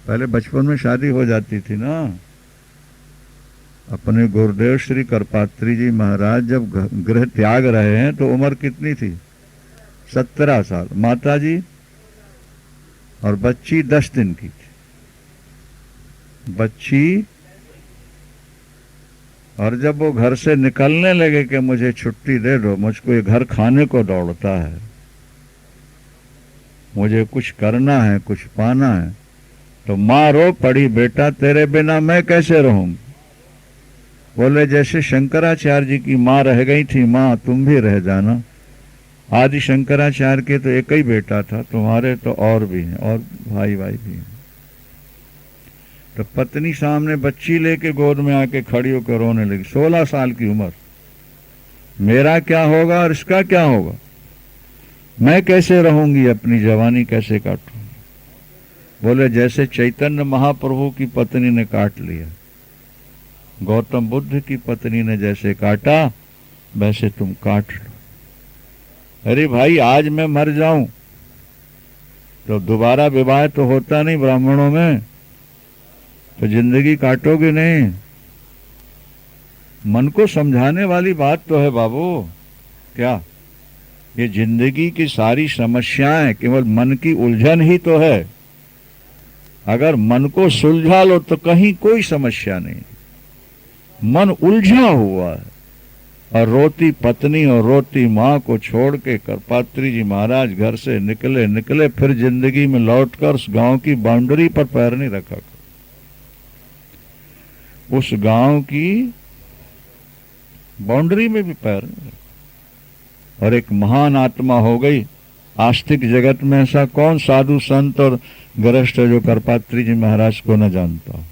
पहले बचपन में शादी हो जाती थी ना। अपने गुरुदेव श्री करपात्री जी महाराज जब गृह त्याग रहे हैं तो उम्र कितनी थी? 17 साल। माता जी और बच्ची 10 दिन की थी। बच्ची, और जब वो घर से निकलने लगे कि मुझे छुट्टी दे दो, मुझको ये घर खाने को दौड़ता है, मुझे कुछ करना है, कुछ पाना है, तो माँ रो पड़ी, बेटा तेरे बिना मैं कैसे रहूं? बोले जैसे शंकराचार्य जी की माँ रह गई थी, माँ तुम भी रह जाना। आदि शंकराचार्य के तो एक ही बेटा था, तुम्हारे तो और भी हैं, और भाई भी हैं। तो पत्नी सामने बच्ची लेके गोद में आके खड़ी होकर रोने लगी। 16 साल की उम्र। मेरा क्या होगा और इसका क्या होगा? मैं कैसे रहूंगी, अपनी जवानी कैसे काटूंगी? बोले जैसे चैतन्य महाप्रभु की पत्नी ने काट लिया, गौतम बुद्ध की पत्नी ने जैसे काटा, वैसे तुम काट लो। अरे भाई, आज मैं मर जाऊं तो दोबारा विवाह तो होता नहीं ब्राह्मणों में, तो जिंदगी काटोगे नहीं। मन को समझाने वाली बात तो है बाबू। क्या ये जिंदगी की सारी समस्याएं केवल मन की उलझन ही तो है? अगर मन को सुलझा लो तो कहीं कोई समस्या नहीं। मन उलझा हुआ है, और रोती पत्नी और रोती माँ को छोड़ के करपात्री जी महाराज घर से निकले, फिर जिंदगी में लौटकर उस गांव की बाउंड्री पर पैर नहीं रखा। उस गांव की बाउंड्री में भी पैर नहीं रखा। और एक महान आत्मा हो गई। आस्तिक जगत में ऐसा कौन साधु संत और गृहस्थ जो करपात्री जी महाराज को न जानता?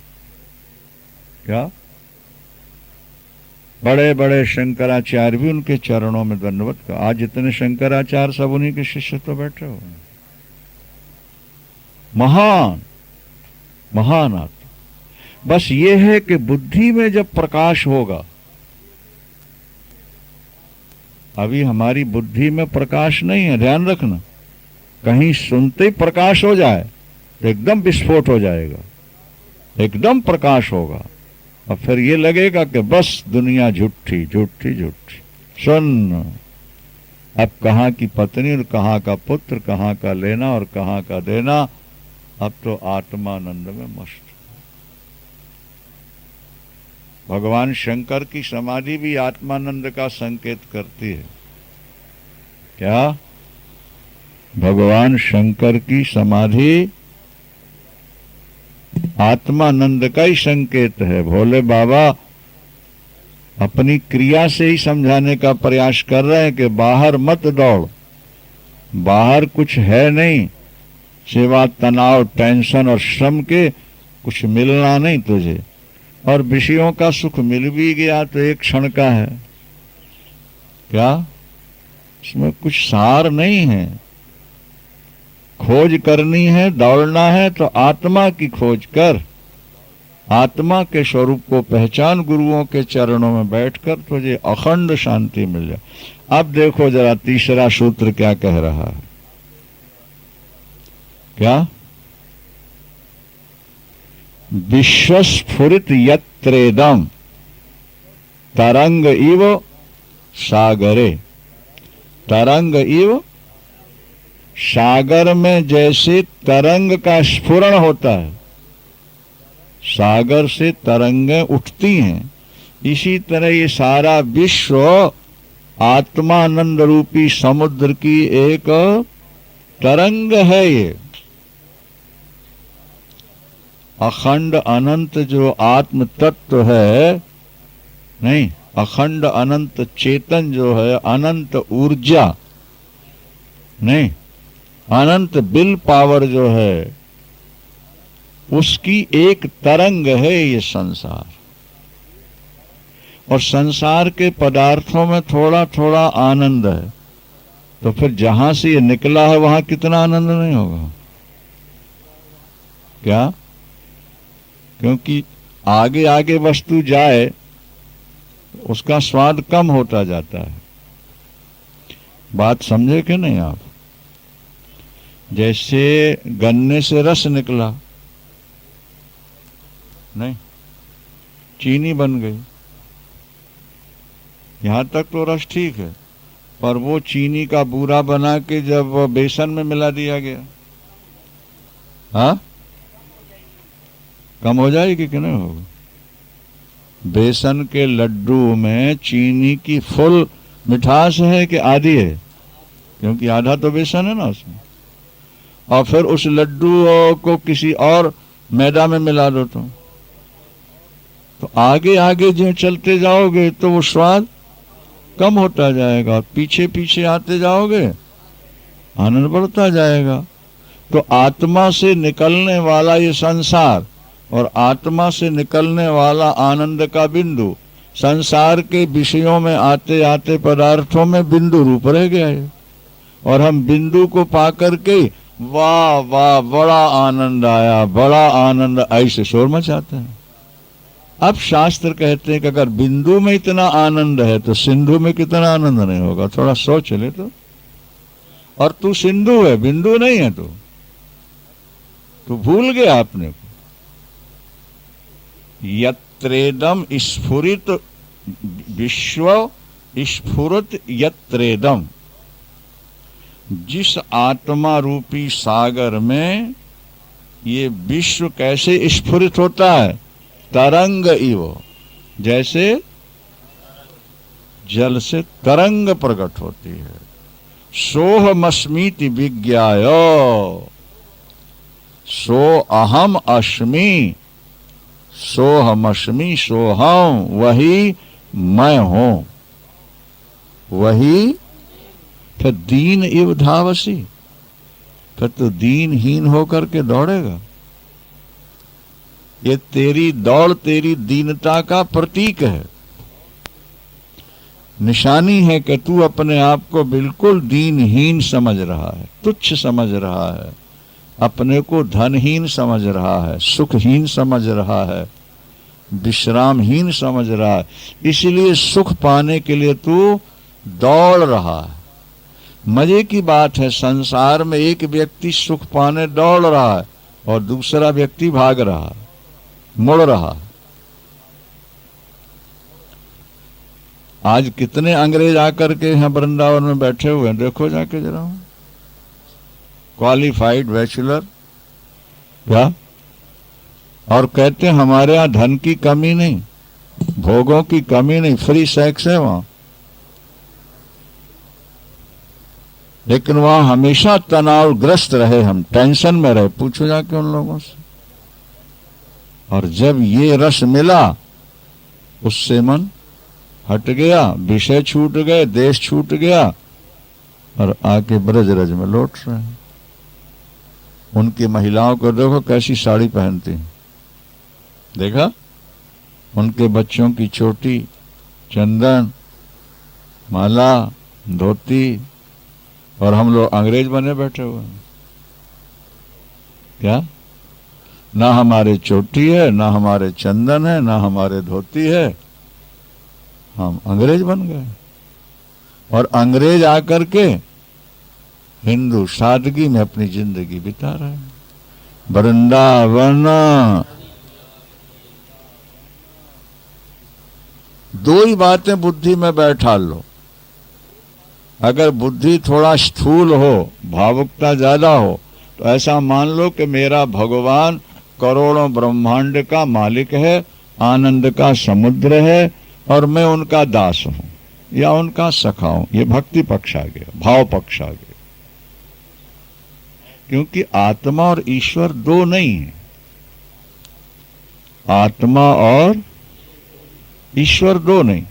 क्या बड़े बड़े शंकराचार्य भी उनके चरणों में दंडवत का। आज जितने शंकराचार्य सब उन्हीं के शिष्य तो बैठे हुए हैं। महान महान आत्मा। बस ये है कि बुद्धि में जब प्रकाश होगा, अभी हमारी बुद्धि में प्रकाश नहीं है, ध्यान रखना। कहीं सुनते ही प्रकाश हो जाए तो एकदम विस्फोट हो जाएगा, एकदम प्रकाश होगा, और फिर ये लगेगा कि बस दुनिया झूठी झूठी झूठी। सुन, अब कहाँ की पत्नी और कहाँ का पुत्र, कहाँ का लेना और कहाँ का देना, अब तो आत्मानंद में मस्त। भगवान शंकर की समाधि भी आत्मानंद का संकेत करती है। क्या? भगवान शंकर की समाधि आत्मानंद का ही संकेत है। भोले बाबा अपनी क्रिया से ही समझाने का प्रयास कर रहे हैं कि बाहर मत दौड़, बाहर कुछ है नहीं सिवा तनाव, टेंशन और श्रम के। कुछ मिलना नहीं तुझे, और विषयों का सुख मिल भी गया तो एक क्षण का है। क्या? इसमें कुछ सार नहीं है। खोज करनी है, दौड़ना है तो आत्मा की खोज कर, आत्मा के स्वरूप को पहचान, गुरुओं के चरणों में बैठकर तुझे अखंड शांति मिल जाए। अब देखो जरा तीसरा सूत्र क्या कह रहा है। क्या? विश्वस्फुरित यत्रेदम तरंग इव सागरे। तरंग इव, सागर में जैसे तरंग का स्फुरण होता है, सागर से तरंगें उठती हैं, इसी तरह ये सारा विश्व आत्मानंद रूपी समुद्र की एक तरंग है। ये अखंड अनंत जो आत्म तत्व है, नहीं, अखंड अनंत चेतन जो है, अनंत ऊर्जा नहीं, अनंत विल पावर जो है, उसकी एक तरंग है ये संसार। और संसार के पदार्थों में थोड़ा थोड़ा आनंद है, तो फिर जहां से ये निकला है वहां कितना आनंद नहीं होगा? क्या? क्योंकि आगे आगे वस्तु जाए उसका स्वाद कम होता जाता है। बात समझे कि नहीं आप? जैसे गन्ने से रस निकला नहीं, चीनी बन गई। यहां तक तो रस ठीक है, पर वो चीनी का बूरा बना के जब बेसन में मिला दिया गया, हाँ, कम हो जाएगी कि नहीं होगी? बेसन के लड्डू में चीनी की फुल मिठास है कि आधी है? क्योंकि आधा तो बेसन है ना उसमें। और फिर उस लड्डू को किसी और मैदा में मिला दो तो आगे आगे जो चलते जाओगे तो वो स्वाद कम होता जाएगा, पीछे पीछे आते जाओगे आनंद बढ़ता जाएगा। तो आत्मा से निकलने वाला ये संसार और आत्मा से निकलने वाला आनंद का बिंदु, संसार के विषयों में आते आते पदार्थों में बिंदु रूप रह गया है। और हम बिंदु को पाकर के वाह वाह बड़ा आनंद आया, बड़ा आनंद, ऐसे शोर मचाते हैं। अब शास्त्र कहते हैं कि अगर बिंदु में इतना आनंद है तो सिंधु में कितना आनंद नहीं होगा, थोड़ा सोच ले तो। और तू सिंधु है, बिंदु नहीं है, तू भूल गया अपने को। यत्रेदम स्फुरित विश्व स्फुरत यत्रेदम, जिस आत्मा रूपी सागर में ये विश्व कैसे स्फुरित होता है, तरंग इव, जैसे जल से तरंग प्रकट होती है। सोहमस्मीति विज्ञाय, सो अहम अस्मि, सोहमस्मि, सोहम, वही मैं हूं, वही। फिर दीन इव धावसी, फिर तो दीनहीन होकर के दौड़ेगा। ये तेरी दौड़ तेरी दीनता का प्रतीक है, निशानी है कि तू अपने आप को बिल्कुल दीनहीन समझ रहा है, तुच्छ समझ रहा है, अपने को धनहीन समझ रहा है, सुखहीन समझ रहा है, विश्रामहीन समझ रहा है। इसलिए सुख पाने के लिए तू दौड़ रहा है। मजे की बात है, संसार में एक व्यक्ति सुख पाने दौड़ रहा है और दूसरा व्यक्ति भाग रहा है, मुड़ रहा है। आज कितने अंग्रेज आकर के यहाँ वृंदावन में बैठे हुए हैं, देखो जाके जरा, क्वालिफाइड बैचलर, क्या, और कहते हैं हमारे यहाँ धन की कमी नहीं, भोगों की कमी नहीं, फ्री सेक्स है वहां। लेकिन वहां हमेशा तनावग्रस्त रहे, हम टेंशन में रहे, पूछो जाके उन लोगों से। और जब ये रस मिला उससे मन हट गया, विषय छूट गए, देश छूट गया और आके ब्रज रज में लौट रहे हैं। उनकी महिलाओं को देखो कैसी साड़ी पहनती हैं, देखा, उनके बच्चों की चोटी, चंदन, माला, धोती, और हम लोग अंग्रेज बने बैठे हुए हैं। क्या, ना हमारे चोटी है, ना हमारे चंदन है, ना हमारे धोती है, हम अंग्रेज बन गए। और अंग्रेज आकर के हिंदू सादगी में अपनी जिंदगी बिता रहे हैं। वृंदावन, दो ही बातें बुद्धि में बैठा लो। अगर बुद्धि थोड़ा स्थूल हो, भावुकता ज्यादा हो, तो ऐसा मान लो कि मेरा भगवान करोड़ों ब्रह्मांड का मालिक है, आनंद का समुद्र है और मैं उनका दास हूं या उनका सखा हूं। ये भक्ति पक्ष आ गया, भाव पक्ष आ गया। क्योंकि आत्मा और ईश्वर दो नहीं है, आत्मा और ईश्वर दो नहीं।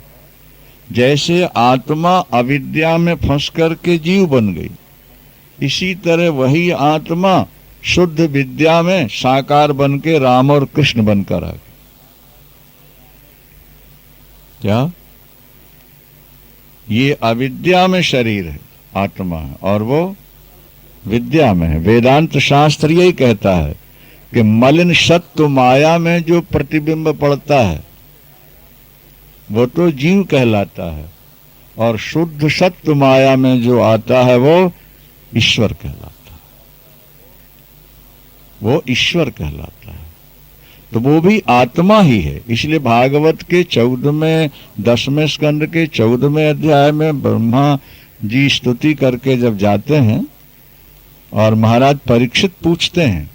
जैसे आत्मा अविद्या में फंस करके जीव बन गई, इसी तरह वही आत्मा शुद्ध विद्या में साकार बन के राम और कृष्ण बनकर आ गए। क्या, ये अविद्या में शरीर है, आत्मा है, और वो विद्या में है। वेदांत शास्त्र यही कहता है कि मलिन सत्व माया में जो प्रतिबिंब पड़ता है वो तो जीव कहलाता है, और शुद्ध सत्व माया में जो आता है वो ईश्वर कहलाता है, वो ईश्वर कहलाता है। तो वो भी आत्मा ही है। इसलिए भागवत के 14वें 10वें स्कंद के 14वें अध्याय में ब्रह्मा जी स्तुति करके जब जाते हैं और महाराज परीक्षित पूछते हैं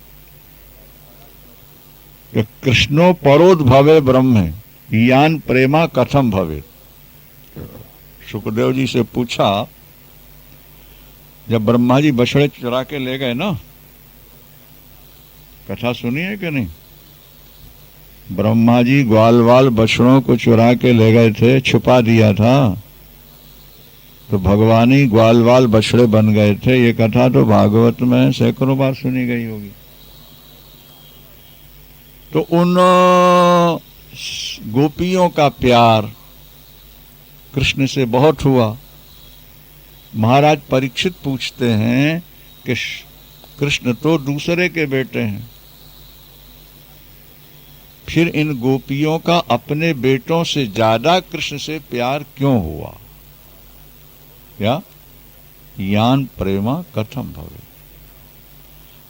कि कृष्णो परोद्भवे ब्रह्म यान प्रेमा कथम भवे। सुखदेव जी से पूछा, जब ब्रह्मा जी बछड़े चुरा के ले गए ना, कथा सुनी है कि नहीं? ब्रह्मा जी ग्वाल वाल बछड़ों को चुरा के ले गए थे, छुपा दिया था, तो भगवान ही ग्वाल वाल बछड़े बन गए थे। ये कथा तो भागवत में सैकड़ों बार सुनी गई होगी। तो उन गोपियों का प्यार कृष्ण से बहुत हुआ। महाराज परीक्षित पूछते हैं कि कृष्ण तो दूसरे के बेटे हैं, फिर इन गोपियों का अपने बेटों से ज्यादा कृष्ण से प्यार क्यों हुआ? क्या यान प्रेमा कथम भवे।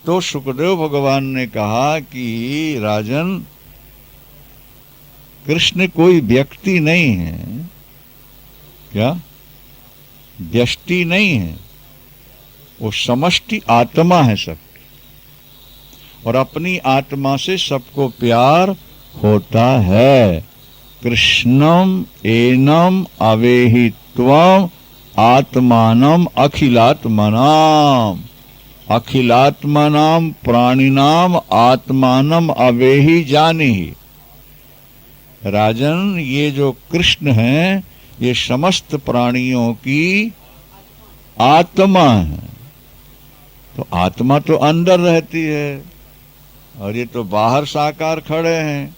तो सुखदेव भगवान ने कहा कि राजन, कृष्ण कोई व्यक्ति नहीं है, क्या व्यष्टि नहीं है, वो समष्टि आत्मा है सबकी, और अपनी आत्मा से सबको प्यार होता है। कृष्णम एनम अवेहित्वम आत्मानम अखिलात्मनाम, अखिलात्मनाम प्राणिनाम आत्मानम अवेहि जानिहि। राजन, ये जो कृष्ण है ये समस्त प्राणियों की आत्मा है। तो आत्मा तो अंदर रहती है और ये तो बाहर साकार खड़े हैं।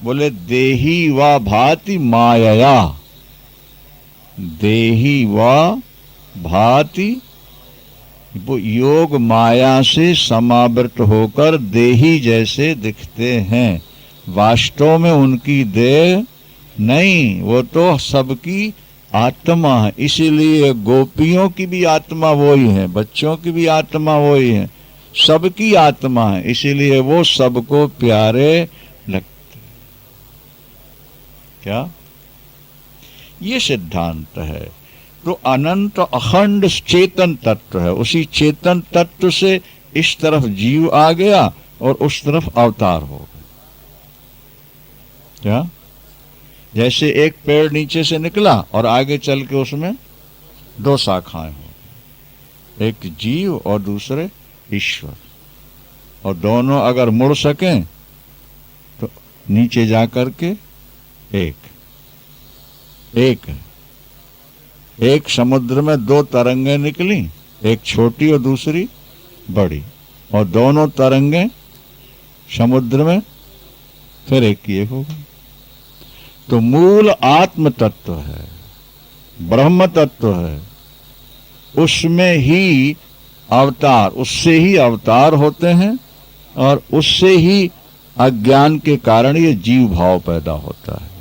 बोले देही व भाति मायया, देही व भाति, वो योग माया से समावृत होकर देही जैसे दिखते हैं, वास्तव में उनकी देह नहीं, वो तो सबकी आत्मा है। इसीलिए गोपियों की भी आत्मा वही है, बच्चों की भी आत्मा वही है, सबकी आत्मा है, इसीलिए वो सबको प्यारे लगते। क्या ये सिद्धांत है? तो अनंत अखंड चेतन तत्व है, उसी चेतन तत्व से इस तरफ जीव आ गया और उस तरफ अवतार हो गया। क्या जैसे एक पेड़ नीचे से निकला और आगे चल के उसमें दो शाखाएं हो, एक जीव और दूसरे ईश्वर, और दोनों अगर मुड़ सकें तो नीचे जाकर के एक समुद्र में दो तरंगें निकली, एक छोटी और दूसरी बड़ी, और दोनों तरंगें समुद्र में फिर एक की एक हो गई। तो मूल आत्म तत्व है, ब्रह्म तत्व है, उसमें ही अवतार, उससे ही अवतार होते हैं और उससे ही अज्ञान के कारण ये जीव भाव पैदा होता है।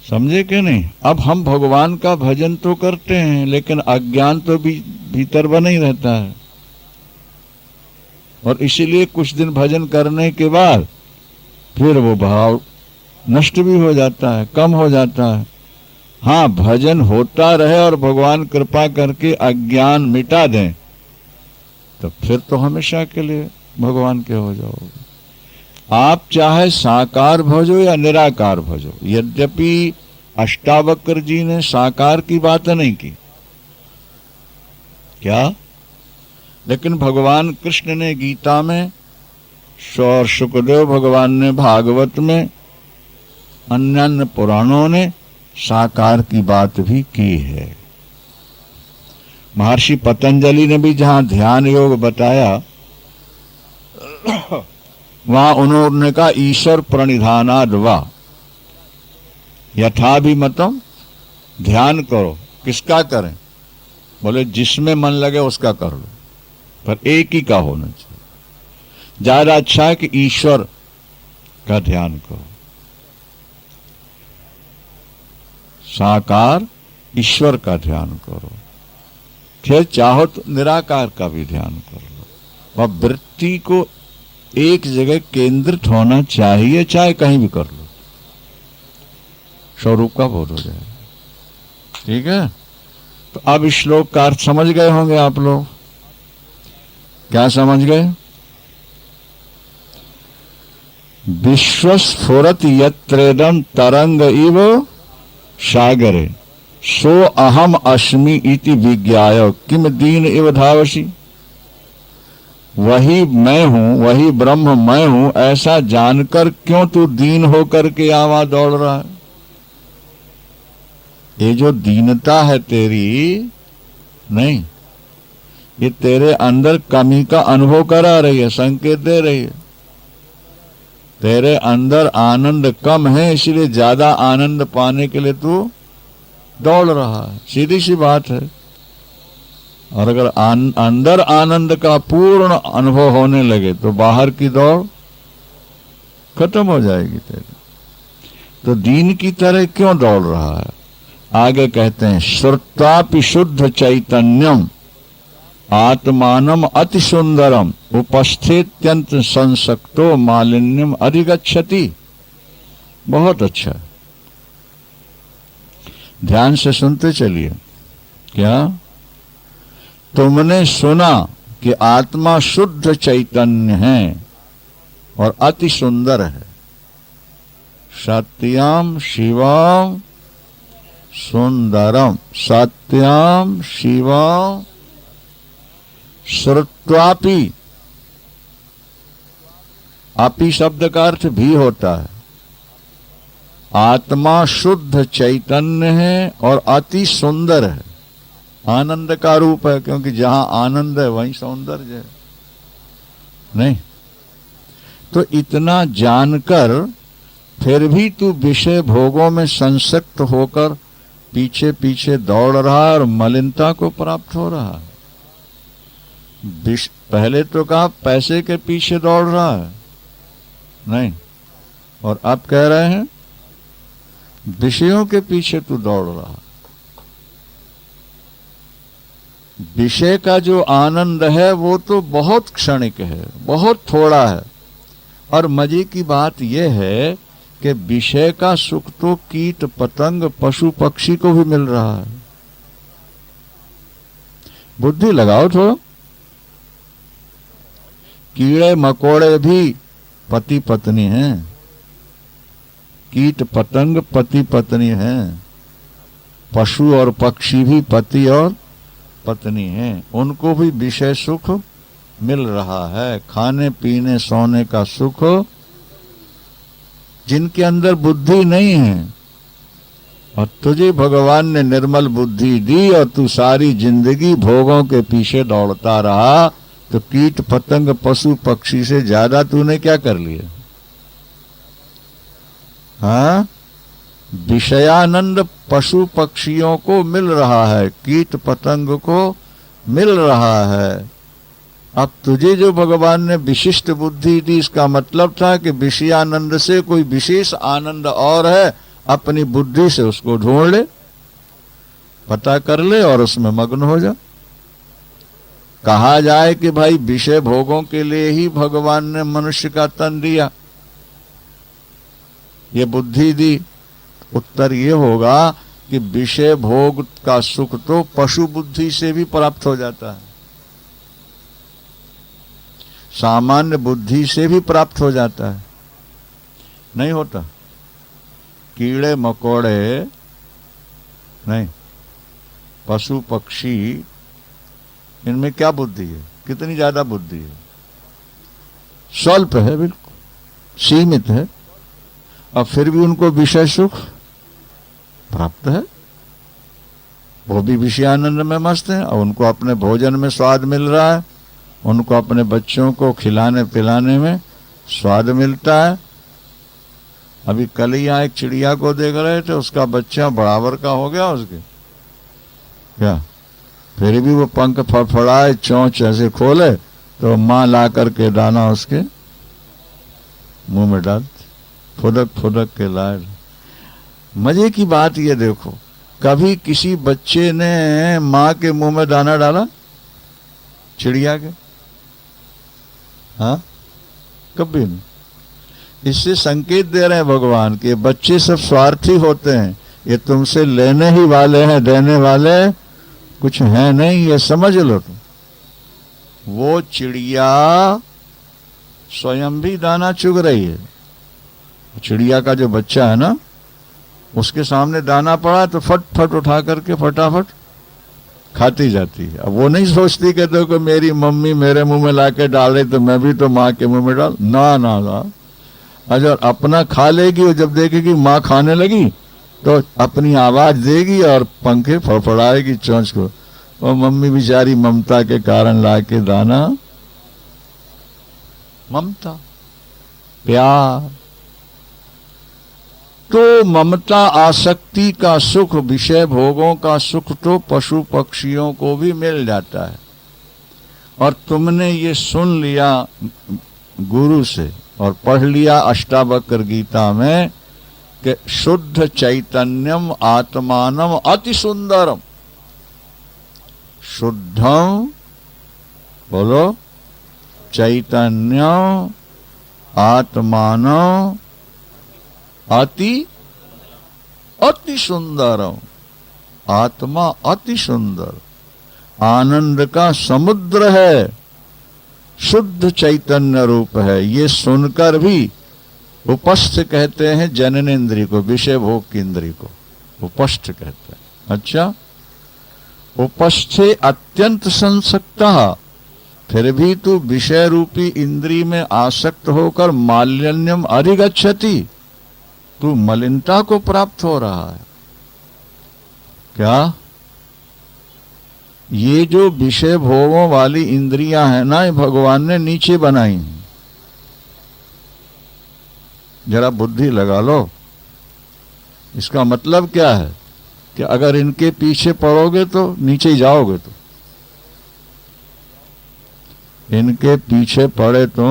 समझे कि नहीं? अब हम भगवान का भजन तो करते हैं लेकिन अज्ञान तो भीतर बना ही रहता है, और इसीलिए कुछ दिन भजन करने के बाद फिर वो भाव नष्ट भी हो जाता है, कम हो जाता है। हाँ, भजन होता रहे और भगवान कृपा करके अज्ञान मिटा दें तो फिर तो हमेशा के लिए भगवान के हो जाओगे। आप चाहे साकार भजो या निराकार भजो, यद्यपि अष्टावक्र जी ने साकार की बात नहीं की, क्या, लेकिन भगवान कृष्ण ने गीता में और सुखदेव भगवान ने भागवत में, अन्य पुराणों ने साकार की बात भी की है। महर्षि पतंजलि ने भी जहां ध्यान योग बताया वहां उन्होंने कहा ईश्वर प्रणिधानाद वा यथाभिमतम, ध्यान करो, किसका करें? बोले जिसमें मन लगे उसका कर लो, पर एक ही का होना चाहिए। ज्यादा अच्छा है कि ईश्वर का ध्यान करो, साकार ईश्वर का ध्यान करो, फिर चाहो तो निराकार का भी ध्यान कर लो। वह वृत्ति को एक जगह केंद्रित होना चाहिए, चाहे कहीं भी कर लो, स्वरूप का बोध हो जाएगा। ठीक है, तो अब इस श्लोक का अर्थ समझ गए होंगे आप लोग। क्या समझ गए? विश्वस्फुरत यत्रेदं तरंग इव सागरे सो अहम अस्मि इति विज्ञाय किम दीन इव धावसी। वही मैं हूं, वही ब्रह्म मैं हूं, ऐसा जानकर क्यों तू दीन होकर के आवा दौड़ रहा है? ये जो दीनता है तेरी, नहीं, ये तेरे अंदर कमी का अनुभव करा रही है, संकेत दे रही है। तेरे अंदर आनंद कम है, इसलिए ज्यादा आनंद पाने के लिए तू दौड़ रहा है। सीधी सी बात है। और अगर अंदर आनंद का पूर्ण अनुभव होने लगे तो बाहर की दौड़ खत्म हो जाएगी तेरी। तो दीन की तरह क्यों दौड़ रहा है? आगे कहते हैं, श्रुत्वापि शुद्ध चैतन्यम आत्मानम अति सुंदरम उपस्थित्यंत संसक्तो मालिन्यम अधिगच्छति। बहुत अच्छा, ध्यान से सुनते चलिए। क्या तुमने सुना कि आत्मा शुद्ध चैतन्य है और अति सुंदर है? सत्यम शिवम सुंदरम, सत्यम शिवम श्रुत्वापि। अपि शब्द का अर्थ भी होता है। आत्मा शुद्ध चैतन्य है और अति सुंदर है, आनंद का रूप है, क्योंकि जहां आनंद है वहीं सौंदर्य है। नहीं तो इतना जानकर फिर भी तू विषय भोगों में संसक्त होकर पीछे पीछे दौड़ रहा है और मलिनता को प्राप्त हो रहा है। पहले तो कहा पैसे के पीछे दौड़ रहा है, नहीं, और अब कह रहे हैं विषयों के पीछे तू दौड़ रहा है। विषय का जो आनंद है वो तो बहुत क्षणिक है, बहुत थोड़ा है। और मजे की बात यह है कि विषय का सुख तो कीट पतंग पशु पक्षी को भी मिल रहा है। बुद्धि लगाओ थोड़ा। कीड़े मकोड़े भी पति पत्नी हैं, कीट पतंग पति पत्नी हैं, पशु और पक्षी भी पति और पत्नी हैं। उनको भी विषय सुख मिल रहा है, खाने पीने सोने का सुख। जिनके अंदर बुद्धि नहीं है और तुझे भगवान ने निर्मल बुद्धि दी और तू सारी जिंदगी भोगों के पीछे दौड़ता रहा, तो कीट पतंग पशु पक्षी से ज्यादा तूने क्या कर लिया? हाँ, विषयानंद पशु पक्षियों को मिल रहा है, कीट पतंग को मिल रहा है। अब तुझे जो भगवान ने विशिष्ट बुद्धि दी, इसका मतलब था कि विषयानंद से कोई विशेष आनंद और है, अपनी बुद्धि से उसको ढूंढ ले, पता कर ले और उसमें मग्न हो जा। कहा जाए कि भाई विषय भोगों के लिए ही भगवान ने मनुष्य का तन दिया, ये बुद्धि दी, उत्तर ये होगा कि विषय भोग का सुख तो पशु बुद्धि से भी प्राप्त हो जाता है, सामान्य बुद्धि से भी प्राप्त हो जाता है। नहीं होता? कीड़े मकोड़े नहीं, पशु पक्षी, इनमें क्या बुद्धि है? कितनी ज्यादा बुद्धि है? स्वल्प है, बिल्कुल सीमित है, और फिर भी उनको विषय सुख प्राप्त है। वो भी विषयानंद में मस्त है और उनको अपने भोजन में स्वाद मिल रहा है, उनको अपने बच्चों को खिलाने पिलाने में स्वाद मिलता है। अभी कल ही यहाँ एक चिड़िया को देख रहे थे, उसका बच्चा बराबर का हो गया उसके, क्या फिर भी वो पंख फड़फड़ाए, चोंच ऐसे खोले तो माँ ला करके दाना उसके मुंह में डाल, फुदक फुदक के लाए। मजे की बात ये देखो, कभी किसी बच्चे ने माँ के मुंह में दाना डाला चिड़िया के? हाँ, कभी नहीं। इससे संकेत दे रहे हैं भगवान कि बच्चे सब स्वार्थी होते हैं, ये तुमसे लेने ही वाले हैं, देने वाले कुछ है नहीं, ये समझ लो तुम। वो चिड़िया स्वयं भी दाना चुग रही है। चिड़िया का जो बच्चा है ना, उसके सामने दाना पड़ा तो फट फट उठा करके फटाफट खाती जाती है। अब वो नहीं सोचती कि देखो मेरी मम्मी मेरे मुंह में लाके डाल रही तो मैं भी तो माँ के मुंह में डाल, ना ना ना। अगर अपना खा लेगी और जब देखेगी माँ खाने लगी तो अपनी आवाज देगी और पंखे फड़फड़ाएगी चोंच को, और मम्मी बेचारी ममता के कारण लाके दाना, ममता प्यार। तो ममता आसक्ति का सुख, विषय भोगों का सुख तो पशु पक्षियों को भी मिल जाता है। और तुमने ये सुन लिया गुरु से और पढ़ लिया अष्टावक्र गीता में कि शुद्ध चैतन्यम आत्मानम अति सुंदरम। शुद्धम बोलो, चैतन्यम आत्मानम अति अति सुंदरम। आत्मा अति सुंदर, आनंद का समुद्र है, शुद्ध चैतन्य रूप है। ये सुनकर भी उपस्थ कहते हैं जननेन्द्रिय को, विषय भोग की इंद्रिय को उपस्थ कहते हैं। अच्छा, उपस्थे अत्यंत संसक्ता, फिर भी तू विषय रूपी इंद्रिय में आसक्त होकर मालिन्यम अधिगच्छति, तू मलिनता को प्राप्त हो रहा है। क्या? ये जो विषय भोगों वाली इंद्रियां हैं ना, ये भगवान ने नीचे बनाई हैं। जरा बुद्धि लगा लो। इसका मतलब क्या है कि अगर इनके पीछे पड़ोगे तो नीचे ही जाओगे। तो इनके पीछे पड़े तो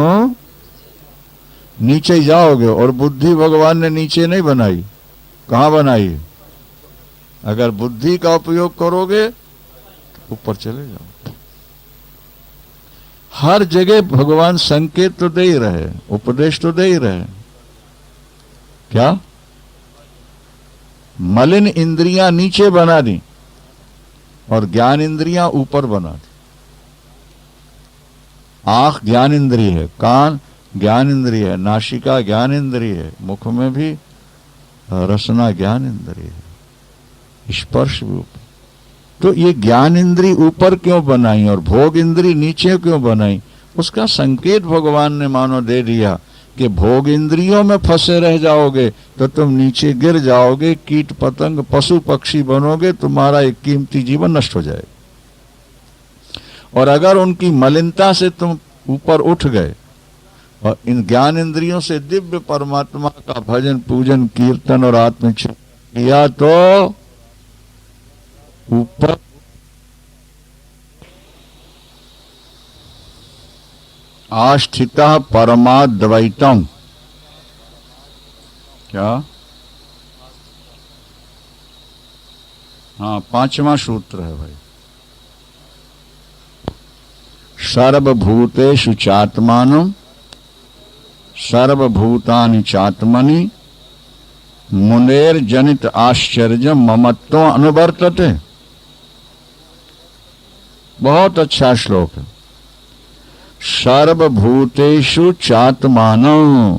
नीचे ही जाओगे। और बुद्धि भगवान ने नीचे नहीं बनाई, कहां बनाई? अगर बुद्धि का उपयोग करोगे तो ऊपर चले जाओ। हर जगह भगवान संकेत तो दे ही रहे, उपदेश तो दे ही रहे। क्या? मलिन इंद्रियां नीचे बना दी और ज्ञान इंद्रियां ऊपर बना दी। आंख ज्ञान इंद्रिय है, कान ज्ञान इंद्रिय है, नासिका ज्ञान इंद्रिय है, मुख में भी रसना ज्ञान इंद्रिय है, स्पर्श भी ऊपर। तो ये ज्ञान इंद्रिय ऊपर क्यों बनाई और भोग इंद्रिय नीचे क्यों बनाई? उसका संकेत भगवान ने मानो दे दिया कि भोग इंद्रियों में फंसे रह जाओगे तो तुम नीचे गिर जाओगे, कीट पतंग पशु पक्षी बनोगे, तुम्हारा एक कीमती जीवन नष्ट हो जाएगा। और अगर उनकी मलिनता से तुम ऊपर उठ गए और इन ज्ञान इंद्रियों से दिव्य परमात्मा का भजन पूजन कीर्तन और आत्मचिंतन किया तो ऊपर आस्थिता परमाद्वैतम। क्या? हाँ, 5वां सूत्र है भाई। सर्वभूतेषु चात्मानं सर्वभूतानि चात्मनि मुनेर जनित आश्चर्य ममत्व अनुवर्तते। बहुत अच्छा श्लोक है। सर्वभूतेषु चात्मानं,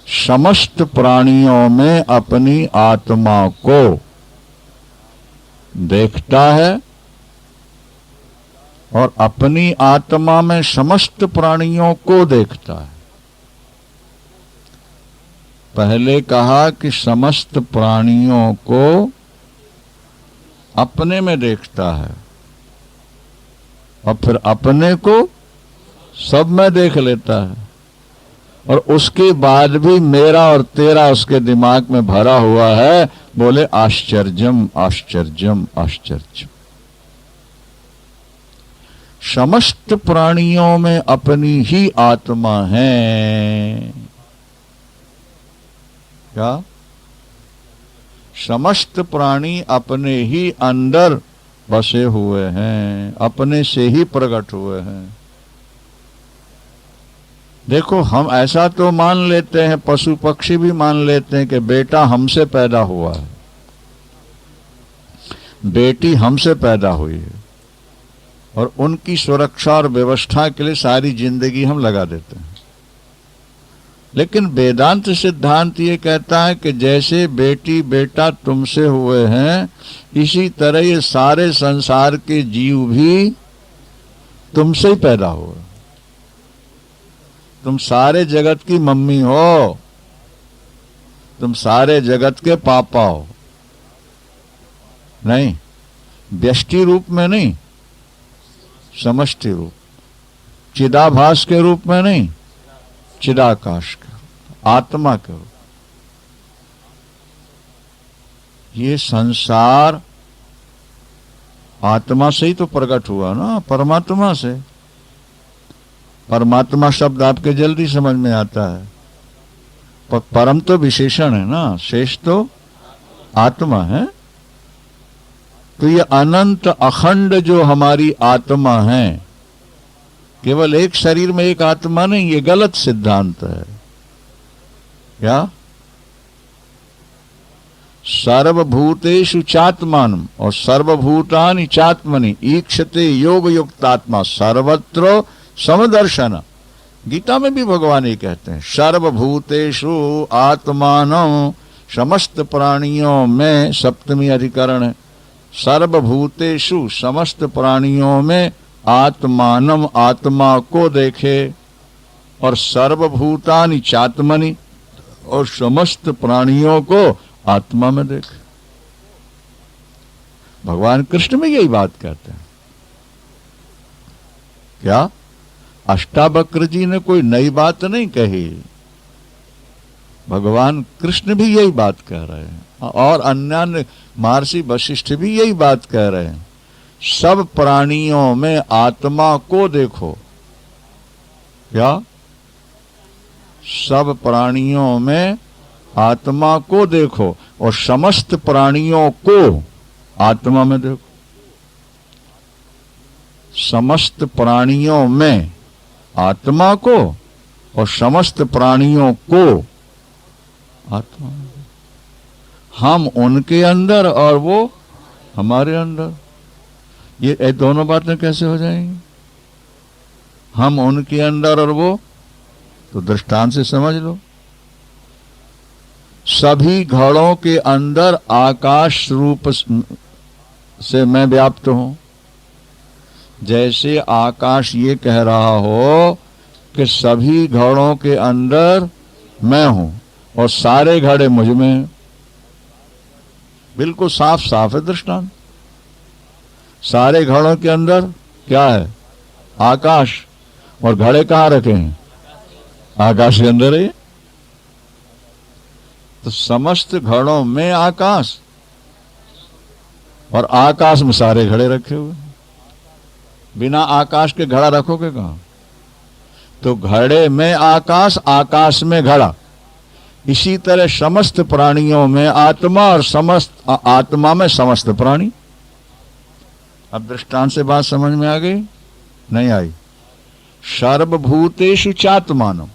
समस्त प्राणियों में अपनी आत्मा को देखता है और अपनी आत्मा में समस्त प्राणियों को देखता है। पहले कहा कि समस्त प्राणियों को अपने में देखता है और फिर अपने को सब में देख लेता है, और उसके बाद भी मेरा और तेरा उसके दिमाग में भरा हुआ है। बोले आश्चर्यम आश्चर्यम आश्चर्यम। समस्त प्राणियों में अपनी ही आत्मा है। क्या? समस्त प्राणी अपने ही अंदर बसे हुए हैं, अपने से ही प्रकट हुए हैं। देखो, हम ऐसा तो मान लेते हैं, पशु पक्षी भी मान लेते हैं कि बेटा हमसे पैदा हुआ है, बेटी हमसे पैदा हुई है, और उनकी सुरक्षा और व्यवस्था के लिए सारी जिंदगी हम लगा देते हैं। लेकिन वेदांत सिद्धांत ये कहता है कि जैसे बेटी बेटा तुमसे हुए हैं, इसी तरह ये सारे संसार के जीव भी तुमसे ही पैदा हुए। तुम सारे जगत की मम्मी हो, तुम सारे जगत के पापा हो। नहीं, व्यष्टि रूप में नहीं, समष्टि रूप, चिदाभास के रूप में नहीं, चिदाकाश के रूप, आत्मा के रूप। ये संसार आत्मा से ही तो प्रकट हुआ ना, परमात्मा से। परमात्मा शब्द आपके जल्दी समझ में आता है, पर परम तो विशेषण है ना, शेष तो आत्मा है। तो ये अनंत अखंड जो हमारी आत्मा है, केवल एक शरीर में एक आत्मा नहीं, ये गलत सिद्धांत है। क्या? सर्वभूतेषु चात्मानम और सर्वभूतानि चात्मनि ईक्षते योग युक्तात्मा सर्वत्र समदर्शन। गीता में भी भगवान ये कहते हैं, सर्वभूतेषु आत्मानं, समस्त प्राणियों में, सप्तमी अधिकरण है, सर्वभूतेषु समस्त प्राणियों में आत्मानम, आत्मा को देखे, और सर्वभूतानि चात्मनि और समस्त प्राणियों को आत्मा में देखे। भगवान कृष्ण में यही बात कहते हैं। क्या? अष्टावक्र जी ने कोई नई बात नहीं कही, भगवान कृष्ण भी यही बात कह रहे हैं, और अन्य महर्षि वशिष्ठ भी यही बात कह रहे हैं। सब प्राणियों में आत्मा को देखो। क्या? सब प्राणियों में आत्मा को देखो और समस्त प्राणियों को आत्मा में देखो। समस्त प्राणियों में आत्मा को और समस्त प्राणियों को आत्मा में। हम उनके अंदर और वो हमारे अंदर। ये दोनों बातें कैसे हो जाएंगी? हम उनके अंदर और वो, तो दृष्टांत से समझ लो। सभी घड़ों के अंदर आकाश रूप से मैं व्याप्त हूं। जैसे आकाश ये कह रहा हो कि सभी घड़ों के अंदर मैं हूं और सारे घड़े मुझ में हैं। बिल्कुल साफ साफ है दृष्टांत। सारे घड़ों के अंदर क्या है? आकाश। और घड़े कहां रखे हैं? आकाश के अंदर है। तो समस्त घड़ों में आकाश, और आकाश में सारे घड़े रखे हुए। बिना आकाश के घड़ा रखोगे कहां? तो घड़े में आकाश, आकाश में घड़ा। इसी तरह समस्त प्राणियों में आत्मा और समस्त आत्मा में समस्त प्राणी। अब दृष्टांत से बात समझ में आ गई? नहीं आई? सर्वभूतेषु चात्मानम,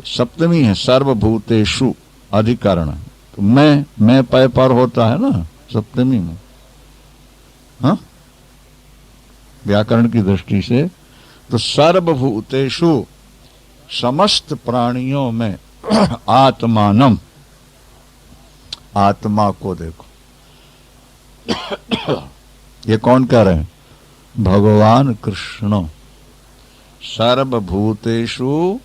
सप्तमी है, सर्वभूतेषु अधिकरण। तो मैं पै पर होता है ना सप्तमी में, हाँ, व्याकरण की दृष्टि से। तो सर्वभूतेषु समस्त प्राणियों में आत्मानम, आत्मा को देखो। ये कौन कह रहे हैं? भगवान कृष्ण। सर्वभूतेषु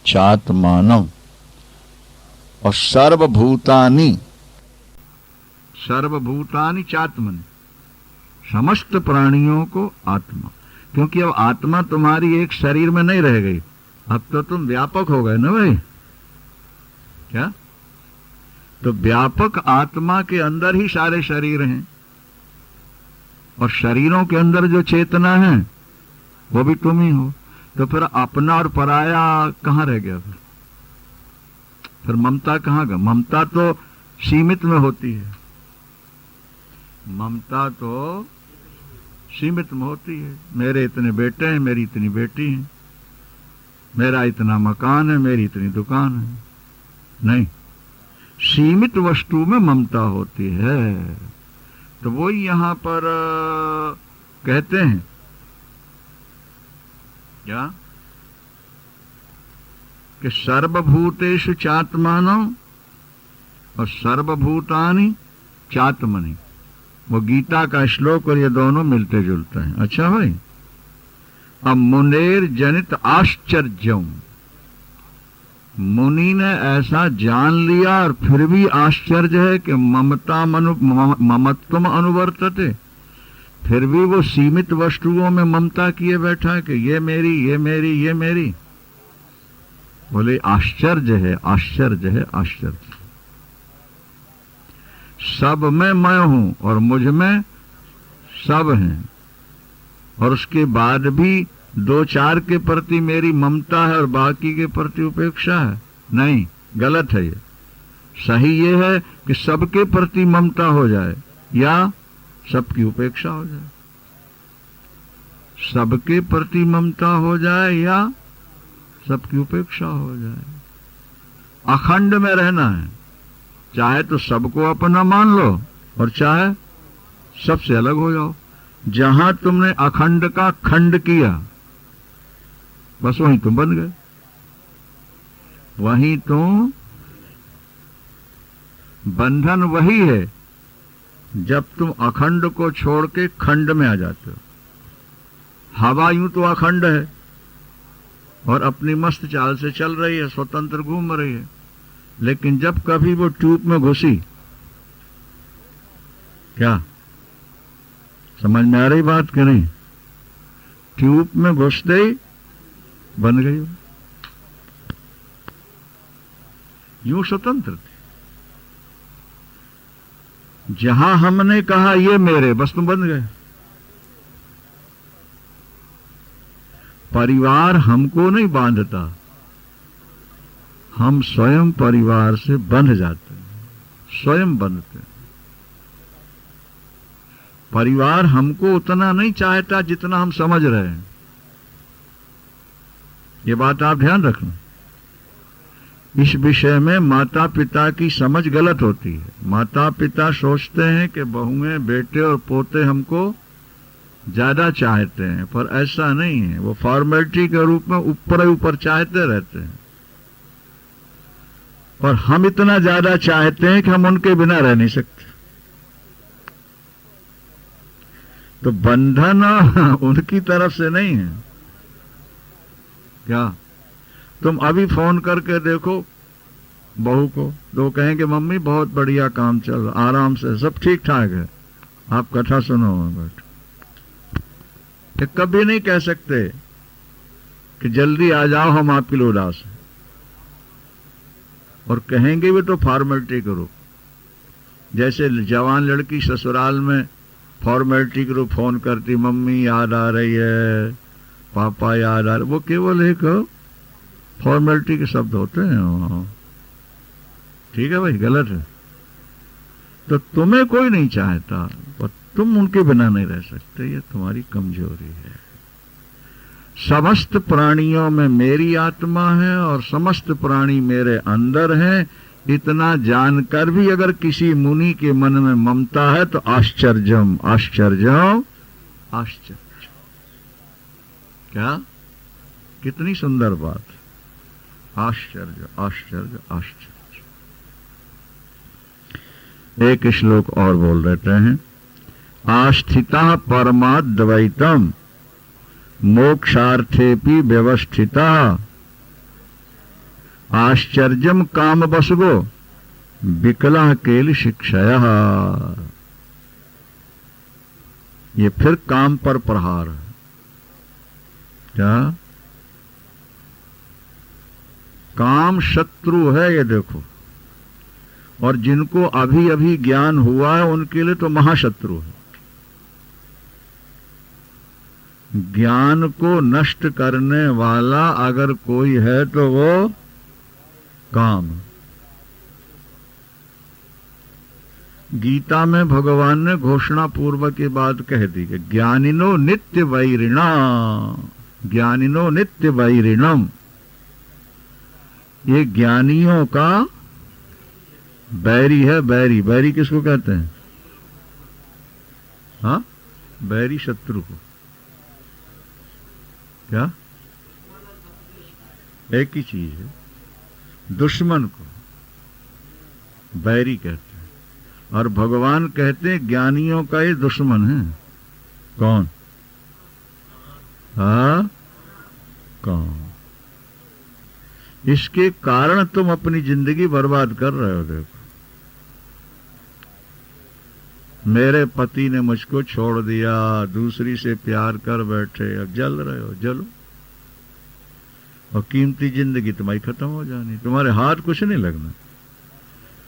चात्मानम और सर्वभूतानि, सर्वभूतानि चात्मनि, समस्त प्राणियों को आत्मा। क्योंकि अब आत्मा तुम्हारी एक शरीर में नहीं रह गई, अब तो तुम व्यापक हो गए ना भाई। क्या? तो व्यापक आत्मा के अंदर ही सारे शरीर हैं, और शरीरों के अंदर जो चेतना है वो भी तुम ही हो। तो फिर अपना और पराया कहां रह गया? फिर ममता कहां गई? ममता तो सीमित में होती है, ममता तो सीमित में होती है। मेरे इतने बेटे हैं, मेरी इतनी बेटी है, मेरा इतना मकान है, मेरी इतनी दुकान है। नहीं, सीमित वस्तु में ममता होती है। तो वो यहां पर कहते हैं क्या कि सर्वभूतेषु चात्मानं और सर्वभूतानि चात्मनि। वो गीता का श्लोक और ये दोनों मिलते जुलते हैं। अच्छा भाई, अब मुनेर जनित आश्चर्यम, मुनि ने ऐसा जान लिया और फिर भी आश्चर्य है कि ममत्वम अनुवर्तते, फिर भी वो सीमित वस्तुओं में ममता किए बैठा है कि ये मेरी, ये मेरी, ये मेरी। बोले आश्चर्य है, आश्चर्य है, आश्चर्य। सब में मैं हूं और मुझ में सब हैं, और उसके बाद भी दो चार के प्रति मेरी ममता है और बाकी के प्रति उपेक्षा है। नहीं, गलत है ये। सही ये है कि सबके प्रति ममता हो जाए या सबकी उपेक्षा हो जाए। सबके प्रति ममता हो जाए या सबकी उपेक्षा हो जाए। अखंड में रहना है, चाहे तो सबको अपना मान लो और चाहे सबसे अलग हो जाओ। जहां तुमने अखंड का खंड किया, बस वहीं तुम बन गए। वहीं तो बंधन वही है जब तुम अखंड को छोड़ के खंड में आ जाते हो। हवा यूं तो अखंड है और अपनी मस्त चाल से चल रही है, स्वतंत्र घूम रही है, लेकिन जब कभी वो ट्यूब में घुसी, क्या समझ में आ रही बात कि नहीं? ट्यूब में घुसते ही बन गई, यूं स्वतंत्र थी। जहां हमने कहा ये मेरे, बस तुम बन गए। परिवार हमको नहीं बांधता, हम स्वयं परिवार से बंध जाते हैं, स्वयं बंधते हैं। परिवार हमको उतना नहीं चाहता जितना हम समझ रहे हैं। ये बात आप ध्यान रखना। इस विषय में माता पिता की समझ गलत होती है। माता पिता सोचते हैं कि बहुएं, बेटे और पोते हमको ज्यादा चाहते हैं, पर ऐसा नहीं है। वो फॉर्मेलिटी के रूप में ऊपर ऊपर चाहते रहते हैं, और हम इतना ज्यादा चाहते हैं कि हम उनके बिना रह नहीं सकते। तो बंधन उनकी तरफ से नहीं है। क्या तुम अभी फोन करके देखो बहू को, तो कहेंगे मम्मी बहुत बढ़िया काम चल रहा, आराम से सब ठीक ठाक है, आप कथा सुनो बैठ। ये कभी नहीं कह सकते कि जल्दी आ जाओ, हम आपके लिए उदास हैं। और कहेंगे भी तो फॉर्मेलिटी करो। जैसे जवान लड़की ससुराल में फॉर्मेलिटी करो, फोन करती, मम्मी याद आ रही है, पापा याद आ रहे, वो केवल एक फॉर्मेलिटी के शब्द होते हैं। ठीक है भाई, गलत है। तो तुम्हें कोई नहीं चाहता, पर तुम उनके बिना नहीं रह सकते, ये तुम्हारी कमजोरी है। समस्त प्राणियों में मेरी आत्मा है और समस्त प्राणी मेरे अंदर हैं, इतना जानकर भी अगर किसी मुनि के मन में ममता है तो आश्चर्यम आश्चर्यम आश्चर्य। क्या कितनी सुंदर बात। आश्चर्य आश्चर्य आश्चर्य। एक श्लोक और बोल देते हैं। आस्थिता परमाद्वैतम मोक्षार्थेपि व्यवस्थिता आश्चर्यम काम बसगो विकला केल शिक्षया। ये फिर काम पर प्रहार है। क्या काम शत्रु है, ये देखो। और जिनको अभी अभी ज्ञान हुआ है उनके लिए तो महाशत्रु है। ज्ञान को नष्ट करने वाला अगर कोई है तो वो काम। गीता में भगवान ने घोषणा पूर्वक ये बात कह दी कि ज्ञानिनो नित्य वैरिणा, ज्ञानिनो नित्य वैरिणम, ये ज्ञानियों का बैरी है। बैरी, बैरी किसको कहते हैं? हाँ, बैरी शत्रु को। क्या? एक ही चीज है, दुश्मन को बैरी कहते हैं। और भगवान कहते हैं ज्ञानियों का ये दुश्मन है। कौन? हाँ, कौन? इसके कारण तुम अपनी जिंदगी बर्बाद कर रहे हो। देखो, मेरे पति ने मुझको छोड़ दिया, दूसरी से प्यार कर बैठे, अब जल रहे हो, जलो। और कीमती जिंदगी तुम्हारी खत्म हो जानी, तुम्हारे हाथ कुछ नहीं लगना।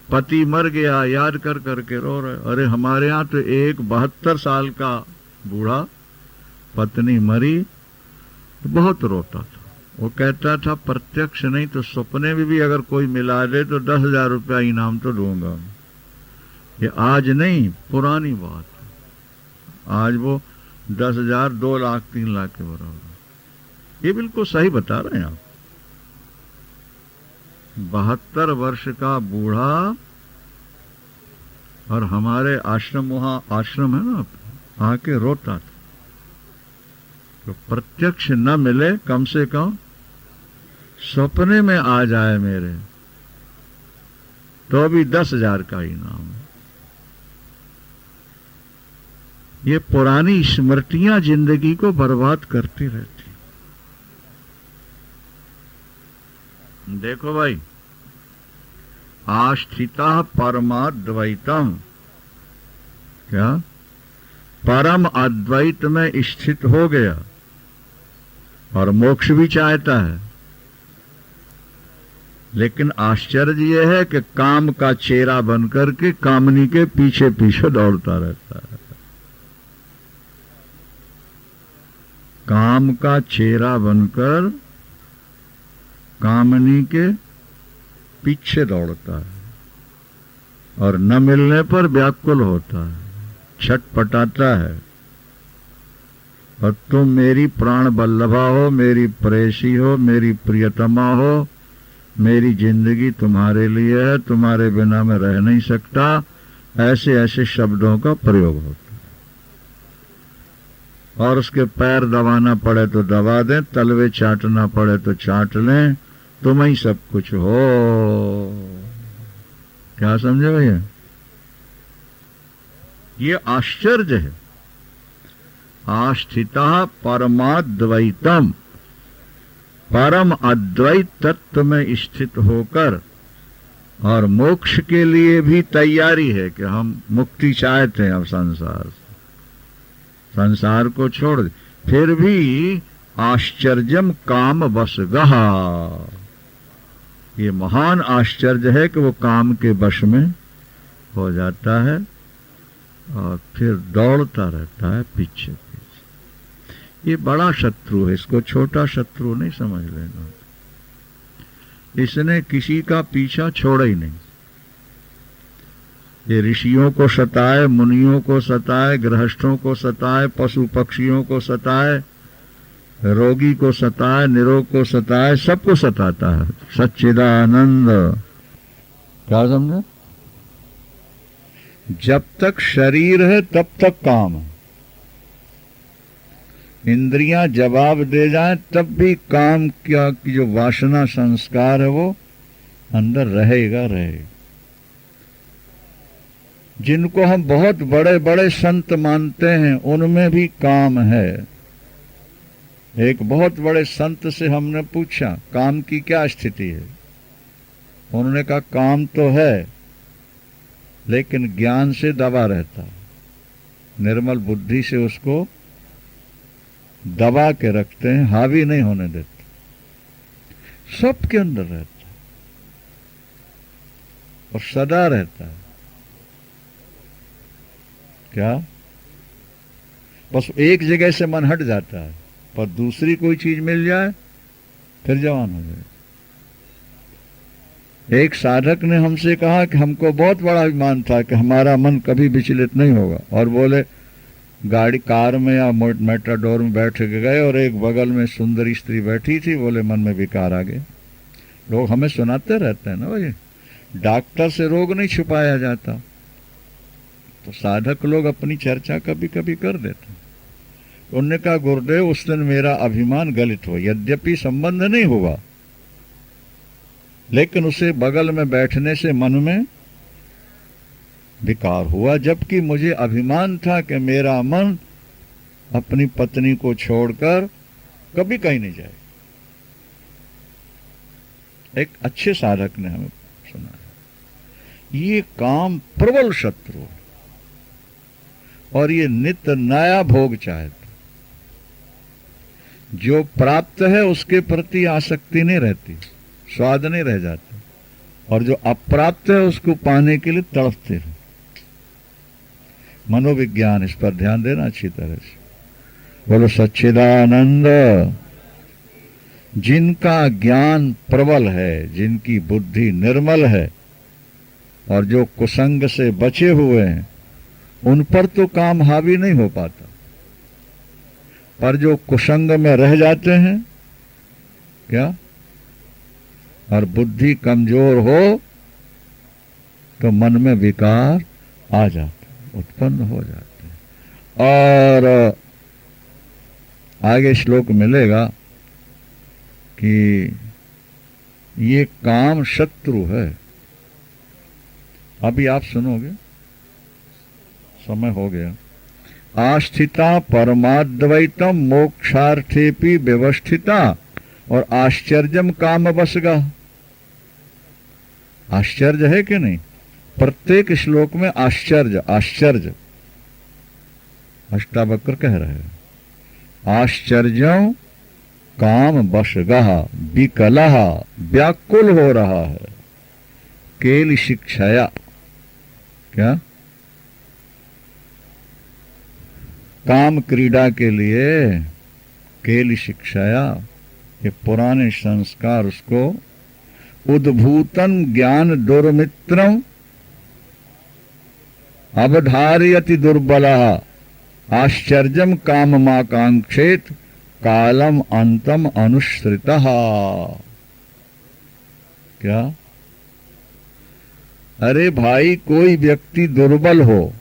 पति मर गया, याद कर करके रो रहे। अरे हमारे यहाँ तो एक 72 साल का बूढ़ा, पत्नी मरी तो बहुत रोता था। वो कहता था प्रत्यक्ष नहीं तो सपने में भी अगर कोई मिला दे तो 10,000 रुपया इनाम तो दूंगा। ये आज नहीं, पुरानी बात है। आज वो 10,000, 2 लाख, 3 लाख के बराबर। ये बिल्कुल सही बता रहे हैं आप। 72 वर्ष का बूढ़ा, और हमारे आश्रम, वहां आश्रम है ना, आके रोता था। तो प्रत्यक्ष न मिले, कम से कम सपने में आ जाए मेरे, तो भी 10,000 का इनाम है। ये पुरानी स्मृतियां जिंदगी को बर्बाद करती रहती। देखो भाई, आस्थिता परमाद्वैतम, क्या? परम अद्वैत में स्थित हो गया और मोक्ष भी चाहता है। लेकिन आश्चर्य यह है कि काम का चेहरा बनकर के कामनी के पीछे पीछे दौड़ता रहता है। काम का चेहरा बनकर कामनी के पीछे दौड़ता है और न मिलने पर व्याकुल होता है, छटपटाता है। और तुम मेरी प्राण बल्लभा हो, मेरी प्रेयसी हो, मेरी प्रियतमा हो, मेरी जिंदगी तुम्हारे लिए है, तुम्हारे बिना मैं रह नहीं सकता, ऐसे ऐसे शब्दों का प्रयोग होता है। और उसके पैर दबाना पड़े तो दबा दें, तलवे चाटना पड़े तो चाट लें, तुम ही सब कुछ हो। क्या समझे भैया? ये आश्चर्य है। आस्थिता परमाद्वैतम, परम अद्वैत तत्व में स्थित होकर, और मोक्ष के लिए भी तैयारी है कि हम मुक्ति चाहते हैं अब संसार को छोड़ दे, फिर भी आश्चर्यम काम वशगः, ये महान आश्चर्य है कि वो काम के वश में हो जाता है और फिर दौड़ता रहता है पीछे पीछे। ये बड़ा शत्रु है, इसको छोटा शत्रु नहीं समझ लेना। इसने किसी का पीछा छोड़ा ही नहीं। ये ऋषियों को सताए, मुनियों को सताए, गृहस्थों को सताए, पशु पक्षियों को सताए, रोगी को सताए, निरोग को सताए, सबको सताता है। सच्चिदानंद। क्या समझे? जब तक शरीर है तब तक काम है। इंद्रियां जवाब दे जाएं तब भी काम क्या की जो वासना संस्कार है वो अंदर रहेगा। जिनको हम बहुत बड़े बड़े संत मानते हैं उनमें भी काम है। एक बहुत बड़े संत से हमने पूछा काम की क्या स्थिति है। उन्होंने कहा काम तो है लेकिन ज्ञान से दबा रहता है, निर्मल बुद्धि से उसको दबा के रखते हैं, हावी नहीं होने देते। सबके अंदर रहता है और सदा रहता है। क्या? बस एक जगह से मन हट जाता है, पर दूसरी कोई चीज मिल जाए फिर जवान हो जाए। एक साधक ने हमसे कहा कि हमको बहुत बड़ा अभिमान था कि हमारा मन कभी विचलित नहीं होगा, और बोले गाड़ी कार में या मेट्राडोर में बैठ के गए और एक बगल में सुंदरी स्त्री बैठी थी, बोले मन में विकार आ गए। लोग हमें सुनाते रहते हैं ना भाई, डॉक्टर से रोग नहीं छुपाया जाता, तो साधक लोग अपनी चर्चा कभी कभी कर देते हैं। उन्होंने कहा गुरुदेव उस दिन मेरा अभिमान गलित हो, यद्यपि संबंध नहीं हुआ, लेकिन उसे बगल में बैठने से मन में विकार हुआ, जबकि मुझे अभिमान था कि मेरा मन अपनी पत्नी को छोड़कर कभी कहीं नहीं जाए। एक अच्छे साधक ने हमें सुना, ये काम प्रबल शत्रु है और ये नित्य नया भोग चाहता, जो प्राप्त है उसके प्रति आसक्ति नहीं रहती, स्वाद नहीं रह जाता, और जो अप्राप्त है उसको पाने के लिए तड़पते रहे। मनोविज्ञान, इस पर ध्यान देना अच्छी तरह से। बोलो सच्चिदानंद। जिनका ज्ञान प्रबल है, जिनकी बुद्धि निर्मल है और जो कुसंग से बचे हुए हैं, उन पर तो काम हावी नहीं हो पाता, पर जो कुसंग में रह जाते हैं क्या, और बुद्धि कमजोर हो तो मन में विकार आ जाते, उत्पन्न हो जाते हैं। और आगे श्लोक मिलेगा कि ये काम शत्रु है। अभी आप सुनोगे, समय हो गया। आस्थिता परमाद्वैतम मोक्षार्थेपि व्यवस्थिता और आश्चर्यम काम बसगा। आश्चर्य है कि नहीं? प्रत्येक श्लोक में आश्चर्य आश्चर्य अष्टावक्र कह रहे हैं। आश्चर्य काम बसगः विकलः व्याकुल हो रहा है केल शिक्षया। क्या? काम क्रीड़ा के लिए केल शिक्षया, ये पुराने संस्कार उसको उद्भूतन ज्ञान दुर्मित्रम अवधारयति दुर्बलः आश्चर्यम काममाकांक्षेत कालम अंतम अनुश्रितः। क्या? अरे भाई, कोई व्यक्ति दुर्बल हो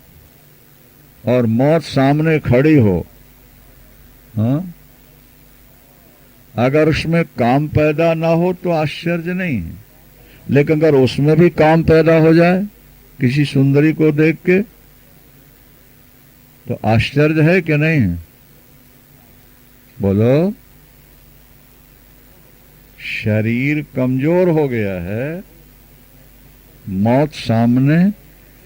और मौत सामने खड़ी हो, हाँ, अगर उसमें काम पैदा ना हो तो आश्चर्य नहीं है, लेकिन अगर उसमें भी काम पैदा हो जाए किसी सुंदरी को देख के, तो आश्चर्य है कि नहीं है? बोलो। शरीर कमजोर हो गया है, मौत सामने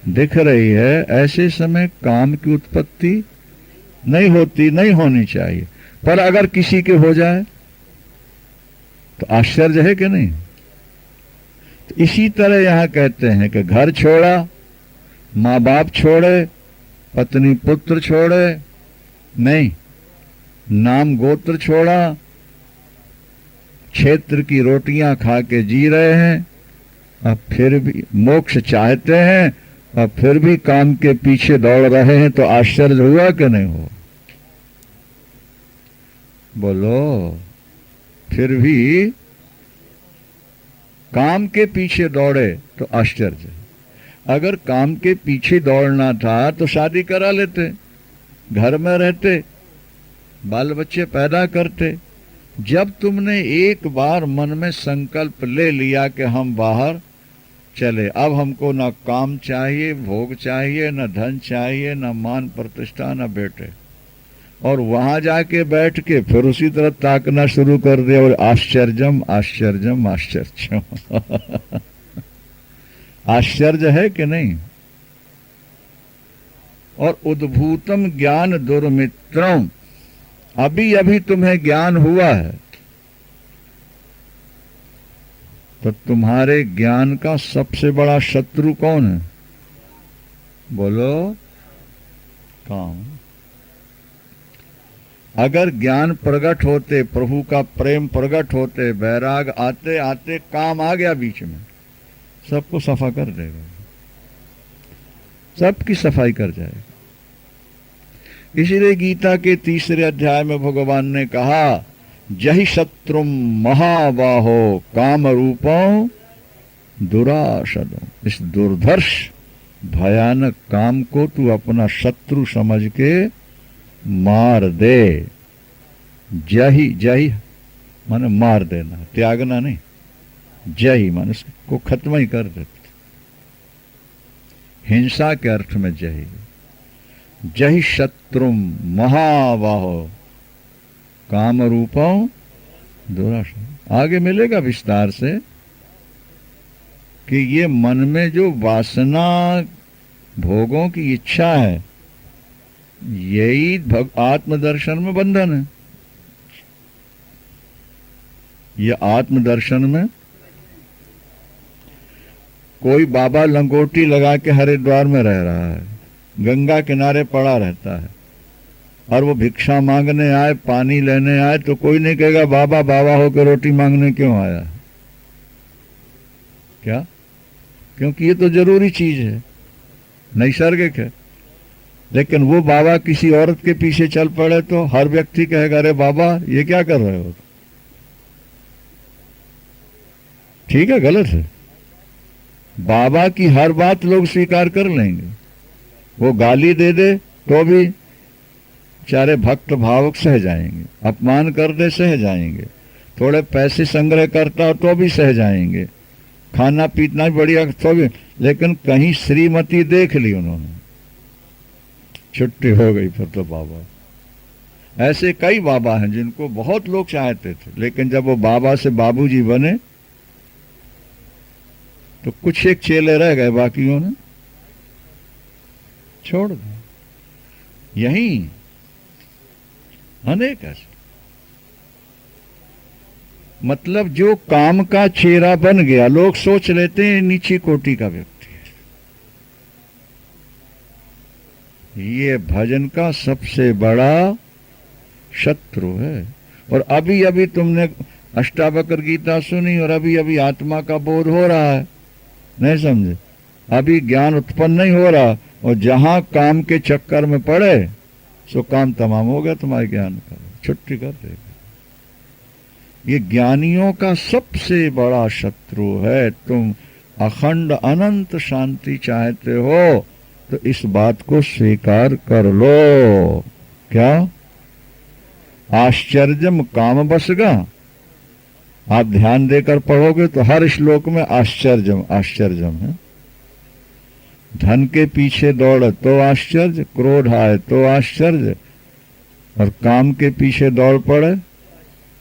दिख रही है, ऐसे समय काम की उत्पत्ति नहीं होती, नहीं होनी चाहिए, पर अगर किसी के हो जाए तो आश्चर्य है कि नहीं? तो इसी तरह यहां कहते हैं कि घर छोड़ा, मां बाप छोड़े, पत्नी पुत्र छोड़े, नहीं, नाम गोत्र छोड़ा, क्षेत्र की रोटियां खा के जी रहे हैं, अब फिर भी मोक्ष चाहते हैं और फिर भी काम के पीछे दौड़ रहे हैं, तो आश्चर्य हुआ कि नहीं हो? बोलो। फिर भी काम के पीछे दौड़े तो आश्चर्य। अगर काम के पीछे दौड़ना था तो शादी करा लेते, घर में रहते, बाल बच्चे पैदा करते। जब तुमने एक बार मन में संकल्प ले लिया कि हम बाहर चले, अब हमको ना काम चाहिए, भोग चाहिए, न धन चाहिए, न मान प्रतिष्ठा, न बेटे, और वहां जाके बैठ के फिर उसी तरफ ताकना शुरू कर दिया, और आश्चर्यम आश्चर्यम आश्चर्यम आश्चर्य है कि नहीं? और उद्भूतम ज्ञान दुर्मित्रम, अभी अभी तुम्हें ज्ञान हुआ है, तो तुम्हारे ज्ञान का सबसे बड़ा शत्रु कौन है? बोलो। काम। अगर ज्ञान प्रकट होते, प्रभु का प्रेम प्रकट होते, वैराग आते आते काम आ गया बीच में, सबको सफा कर देगा, सबकी सफाई कर जाएगा। इसीलिए गीता के 3 अध्याय में भगवान ने कहा, जहि शत्रुम महाबाहो काम रूपों दुराशदम। इस दुर्धर्ष भयानक काम को तू अपना शत्रु समझ के मार दे। जही, जही माने मार देना, त्यागना नहीं। जही माने उसको खत्म ही कर देते, हिंसा के अर्थ में जही। जही शत्रुम महाबाहो काम रूपों दुराशदम। आगे मिलेगा विस्तार से कि ये मन में जो वासना भोगों की इच्छा है, यही आत्मदर्शन में बंधन है। ये आत्मदर्शन में कोई बाबा लंगोटी लगा के हरिद्वार में रह रहा है, गंगा किनारे पड़ा रहता है, और वो भिक्षा मांगने आए, पानी लेने आए, तो कोई नहीं कहेगा बाबा बाबा होकर रोटी मांगने क्यों आया। क्या? क्योंकि ये तो जरूरी चीज है, नैसर्गिक है। लेकिन वो बाबा किसी औरत के पीछे चल पड़े तो हर व्यक्ति कहेगा, अरे बाबा ये क्या कर रहे हो। ठीक है, गलत है। बाबा की हर बात लोग स्वीकार कर लेंगे, वो गाली दे दे तो भी बेचारे भक्त भावक सह जाएंगे, अपमान कर दे सह जाएंगे, थोड़े पैसे संग्रह करता हो तो भी सह जाएंगे, खाना पीना बढ़िया तो भी। लेकिन कहीं श्रीमती देख ली उन्होंने, छुट्टी हो गई फिर तो बाबा। ऐसे कई बाबा हैं जिनको बहुत लोग चाहते थे, लेकिन जब वो बाबा से बाबूजी बने तो कुछ एक चेले रह गए, बाकियों ने छोड़ दिया। यही अनेक ऐसे, मतलब जो काम का चेहरा बन गया, लोग सोच लेते हैं नीची कोटि का व्यक्ति है। ये भजन का सबसे बड़ा शत्रु है। और अभी अभी तुमने अष्टावक्र गीता सुनी और अभी अभी आत्मा का बोध हो रहा है, नहीं समझे? अभी ज्ञान उत्पन्न नहीं हो रहा, और जहां काम के चक्कर में पड़े सो काम तमाम हो गया तुम्हारे ज्ञान का, छुट्टी कर देगा। ये ज्ञानियों का सबसे बड़ा शत्रु है। तुम अखंड अनंत शांति चाहते हो तो इस बात को स्वीकार कर लो। क्या? आश्चर्यम काम बसगा। आप ध्यान देकर पढ़ोगे तो हर श्लोक में आश्चर्यम आश्चर्यम है। धन के पीछे दौड़ तो आश्चर्य, क्रोध आए तो आश्चर्य, और काम के पीछे दौड़ पड़े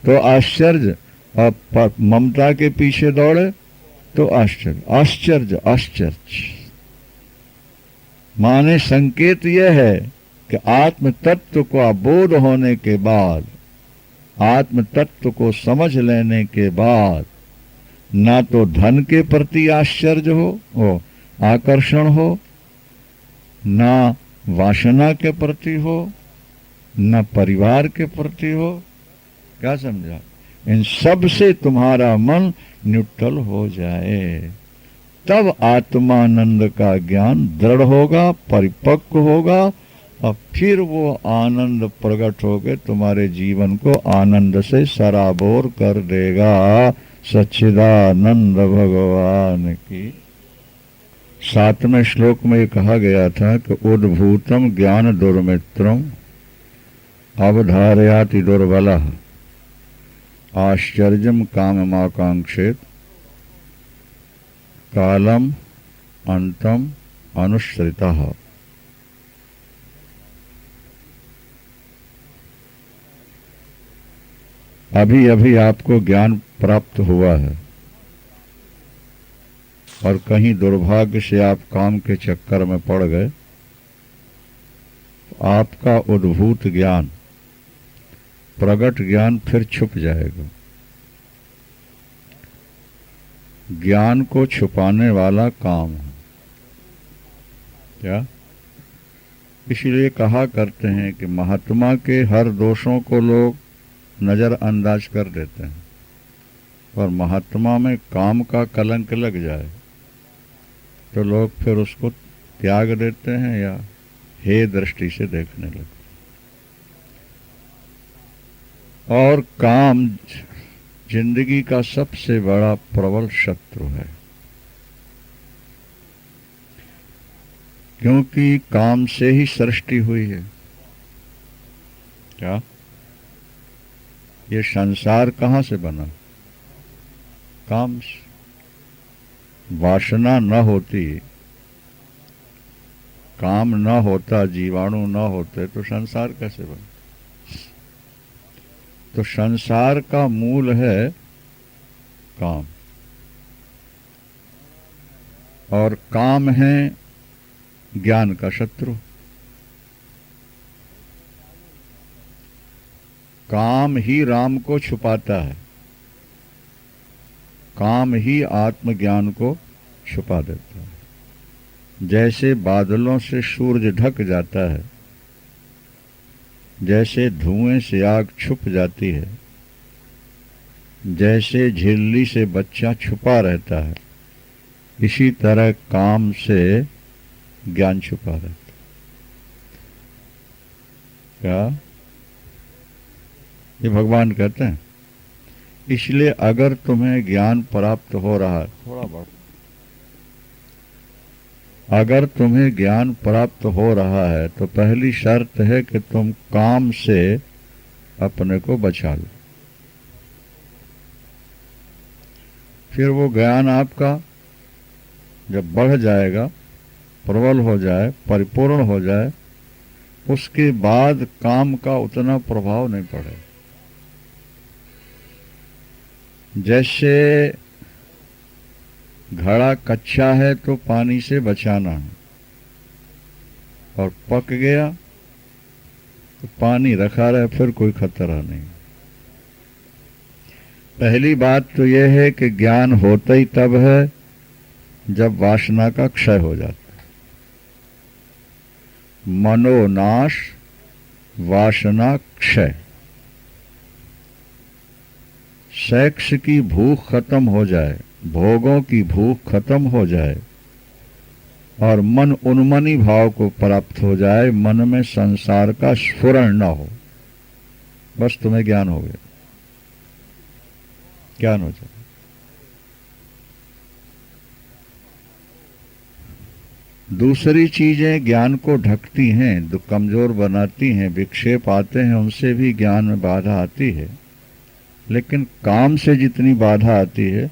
तो आश्चर्य, और ममता के पीछे दौड़े तो आश्चर्य। आश्चर्य आश्चर्य माने संकेत यह है कि आत्म तत्व को बोध होने के बाद, आत्म तत्व को समझ लेने के बाद, ना तो धन के प्रति आश्चर्य हो आकर्षण हो, ना वासना के प्रति हो, न परिवार के प्रति हो। क्या समझा? इन सब से तुम्हारा मन न्यूट्रल हो जाए, तब आत्मानंद का ज्ञान दृढ़ होगा, परिपक्व होगा, और फिर वो आनंद प्रकट होकर तुम्हारे जीवन को आनंद से सराबोर कर देगा। सच्चिदानंद भगवान की। 7वें श्लोक में कहा गया था कि उद्भूतम ज्ञान दुर्मित्रम अवधारयाति दुर्बलः आश्चर्यम काममाकांक्षेत कालम अंतम अनुश्रितः। अभी अभी आपको ज्ञान प्राप्त हुआ है और कहीं दुर्भाग्य से आप काम के चक्कर में पड़ गए, आपका उद्भूत ज्ञान, प्रगट ज्ञान फिर छुप जाएगा। ज्ञान को छुपाने वाला काम है। क्या? इसलिए कहा करते हैं कि महात्मा के हर दोषों को लोग नजरअंदाज कर देते हैं, पर महात्मा में काम का कलंक लग जाए तो लोग फिर उसको त्याग देते हैं या हे दृष्टि से देखने लगते। और काम जिंदगी का सबसे बड़ा प्रबल शत्रु है, क्योंकि काम से ही सृष्टि हुई है। क्या ये संसार कहाँ से बना? काम से। वासना न होती, काम न होता, जीवाणु न होते तो संसार कैसे बना? तो संसार का मूल है काम, और काम है ज्ञान का शत्रु। काम ही राम को छुपाता है, काम ही आत्मज्ञान को छुपा देता है। जैसे बादलों से सूरज ढक जाता है, जैसे धुएं से आग छुप जाती है, जैसे झिल्ली से बच्चा छुपा रहता है, इसी तरह काम से ज्ञान छुपा रहता है। क्या ये भगवान कहते हैं? इसलिए अगर तुम्हें ज्ञान प्राप्त हो रहा है, थोड़ा बहुत, अगर तुम्हें ज्ञान प्राप्त हो रहा है तो पहली शर्त है कि तुम काम से अपने को बचा लो। फिर वो ज्ञान आपका जब बढ़ जाएगा, प्रबल हो जाए, परिपूर्ण हो जाए, उसके बाद काम का उतना प्रभाव नहीं पड़ेगा। जैसे घड़ा कच्चा है तो पानी से बचाना है, और पक गया तो पानी रखा रहे, फिर कोई खतरा नहीं। पहली बात तो यह है कि ज्ञान होता ही तब है जब वासना का क्षय हो जाता है। मनोनाश, वासना क्षय। सेक्स की भूख खत्म हो जाए, भोगों की भूख खत्म हो जाए, और मन उन्मनी भाव को प्राप्त हो जाए, मन में संसार का स्फुरण न हो, बस तुम्हें ज्ञान हो गया, ज्ञान हो जाए। दूसरी चीजें ज्ञान को ढकती हैं, जो कमजोर बनाती हैं, विक्षेप आते हैं, उनसे भी ज्ञान में बाधा आती है, लेकिन काम से जितनी बाधा आती है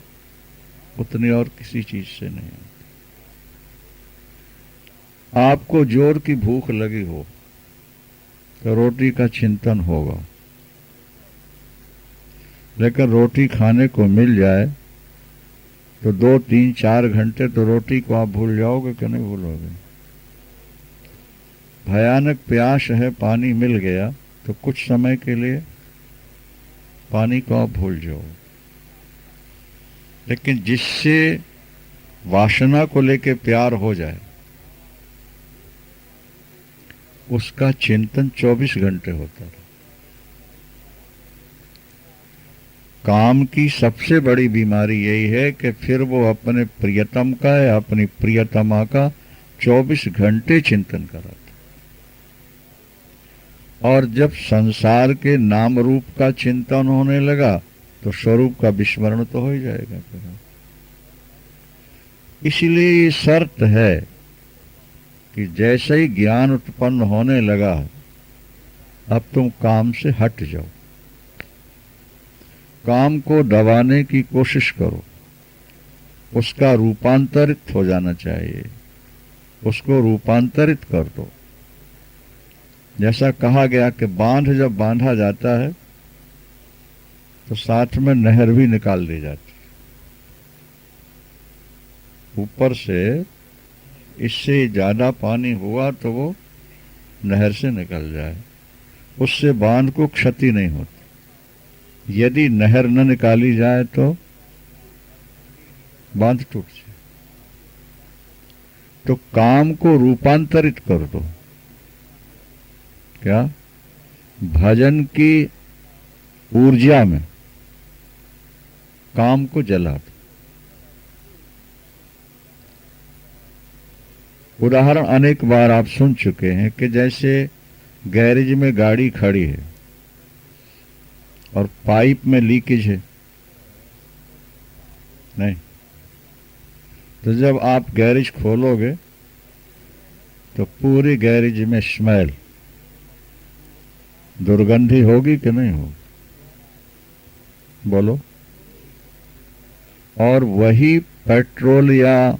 उतनी और किसी चीज से नहीं आती। आपको जोर की भूख लगी हो तो रोटी का चिंतन होगा, लेकिन रोटी खाने को मिल जाए तो 2, 3, 4 घंटे तो रोटी को आप भूल जाओगे कि नहीं भूलोगे? भयानक प्यास है, पानी मिल गया तो कुछ समय के लिए पानी को आप भूल जाओ, लेकिन जिससे वासना को लेके प्यार हो जाए उसका चिंतन 24 घंटे होता है। काम की सबसे बड़ी बीमारी यही है कि फिर वो अपने प्रियतम का या अपनी प्रियतमा का 24 घंटे चिंतन कराता। और जब संसार के नाम रूप का चिंतन होने लगा तो स्वरूप का विस्मरण तो हो ही जाएगा। इसलिए ये शर्त है कि जैसे ही ज्ञान उत्पन्न होने लगा, अब तुम काम से हट जाओ, काम को दबाने की कोशिश करो, उसका रूपांतरित हो जाना चाहिए, उसको रूपांतरित कर दो। जैसा कहा गया कि बांध जब बांधा जाता है तो साथ में नहर भी निकाल दी जाती है। ऊपर से इससे ज्यादा पानी हुआ तो वो नहर से निकल जाए, उससे बांध को क्षति नहीं होती। यदि नहर न निकाली जाए तो बांध टूट जाए। तो काम को रूपांतरित कर दो। क्या? भजन की ऊर्जा में काम को जला दो। उदाहरण अनेक बार आप सुन चुके हैं कि जैसे गैरेज में गाड़ी खड़ी है और पाइप में लीकेज है, नहीं तो जब आप गैरेज खोलोगे तो पूरी गैरेज में स्मेल, दुर्गंधी होगी कि नहीं होगी? बोलो। और वही पेट्रोल या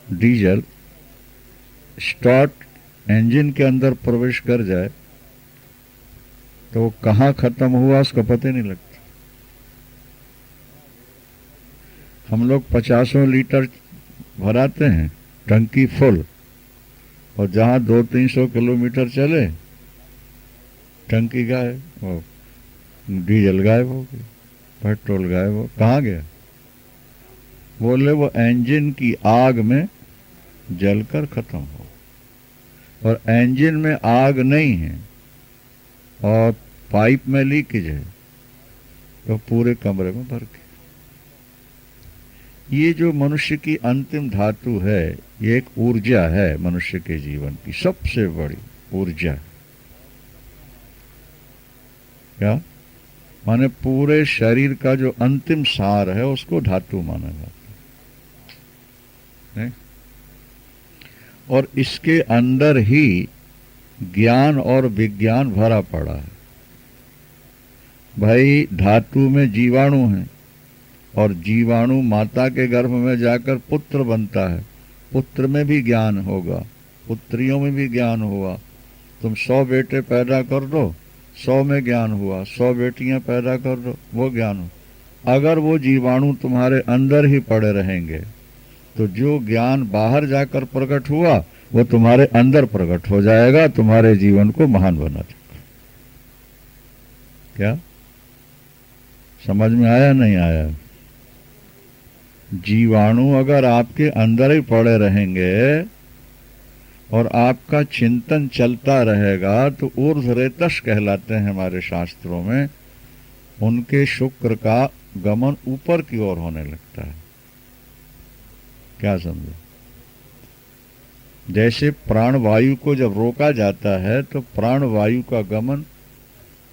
डीजल स्टार्ट इंजन के अंदर प्रवेश कर जाए तो वो कहाँ खत्म हुआ उसका पता नहीं लगता। हम लोग 50 लीटर भराते हैं टंकी फुल, और जहां 200-300 किलोमीटर चले टंकी गायब, वो डीजल गायब हो गया, पेट्रोल गायब हो, कहाँ गया? बोले वो इंजन की आग में जलकर खत्म हो। और इंजन में आग नहीं है और पाइप में लीकेज है तो पूरे कमरे में भर के। ये जो मनुष्य की अंतिम धातु है, ये एक ऊर्जा है मनुष्य के जीवन की सबसे बड़ी ऊर्जा। क्या माने? पूरे शरीर का जो अंतिम सार है उसको धातु माना जाता है। और इसके अंदर ही ज्ञान और विज्ञान भरा पड़ा है। भाई धातु में जीवाणु हैं और जीवाणु माता के गर्भ में जाकर पुत्र बनता है, पुत्र में भी ज्ञान होगा, पुत्रियों में भी ज्ञान हुआ। तुम 100 बेटे पैदा कर दो, 100 में ज्ञान हुआ, 100 बेटियां पैदा कर दो, वो ज्ञान हो। अगर वो जीवाणु तुम्हारे अंदर ही पड़े रहेंगे तो जो ज्ञान बाहर जाकर प्रकट हुआ वो तुम्हारे अंदर प्रकट हो जाएगा, तुम्हारे जीवन को महान बना देगा। क्या समझ में आया? नहीं आया? जीवाणु अगर आपके अंदर ही पड़े रहेंगे और आपका चिंतन चलता रहेगा तो ऊर्ध्वरेतस कहलाते हैं हमारे शास्त्रों में। उनके शुक्र का गमन ऊपर की ओर होने लगता है। क्या समझे? जैसे प्राणवायु को जब रोका जाता है तो प्राणवायु का गमन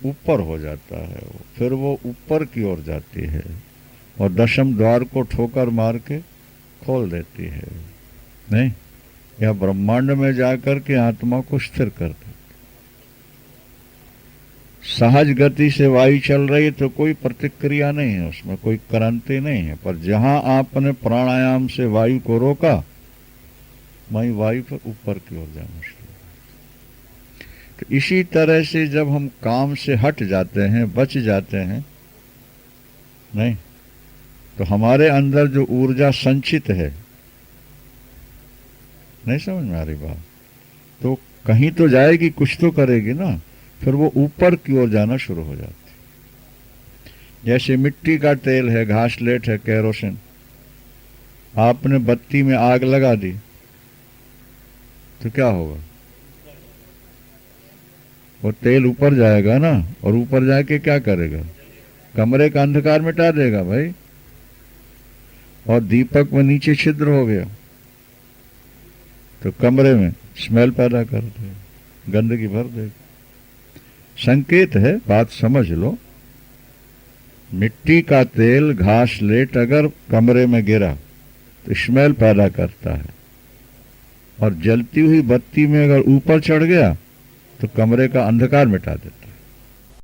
ऊपर हो जाता है, फिर वो ऊपर की ओर जाती है और दशम द्वार को ठोकर मार के खोल देती है, नहीं? या ब्रह्मांड में जाकर के आत्मा को स्थिर कर देती। सहज गति से वायु चल रही तो कोई प्रतिक्रिया नहीं है, उसमें कोई क्रांति नहीं है। पर जहां आपने प्राणायाम से वायु को रोका, वही वायु पर ऊपर की ओर जाना शुरू। तो इसी तरह से जब हम काम से हट जाते हैं, बच जाते हैं, नहीं तो हमारे अंदर जो ऊर्जा संचित है, नहीं समझ में आ रही बात, तो कहीं तो जाएगी, कुछ तो करेगी ना, फिर वो ऊपर की ओर जाना शुरू हो जाती। जैसे मिट्टी का तेल है, घासलेट है, केरोसिन, आपने बत्ती में आग लगा दी तो क्या होगा? वो तेल ऊपर जाएगा ना, और ऊपर जाके क्या करेगा? कमरे का अंधकार मिटा देगा भाई। और दीपक में नीचे छिद्र हो गया तो कमरे में स्मेल पैदा कर देगा, गंदगी भर देगा। संकेत है, बात समझ लो। मिट्टी का तेल, घासलेट अगर कमरे में गिरा तो स्मेल पैदा करता है, और जलती हुई बत्ती में अगर ऊपर चढ़ गया तो कमरे का अंधकार मिटा देता है।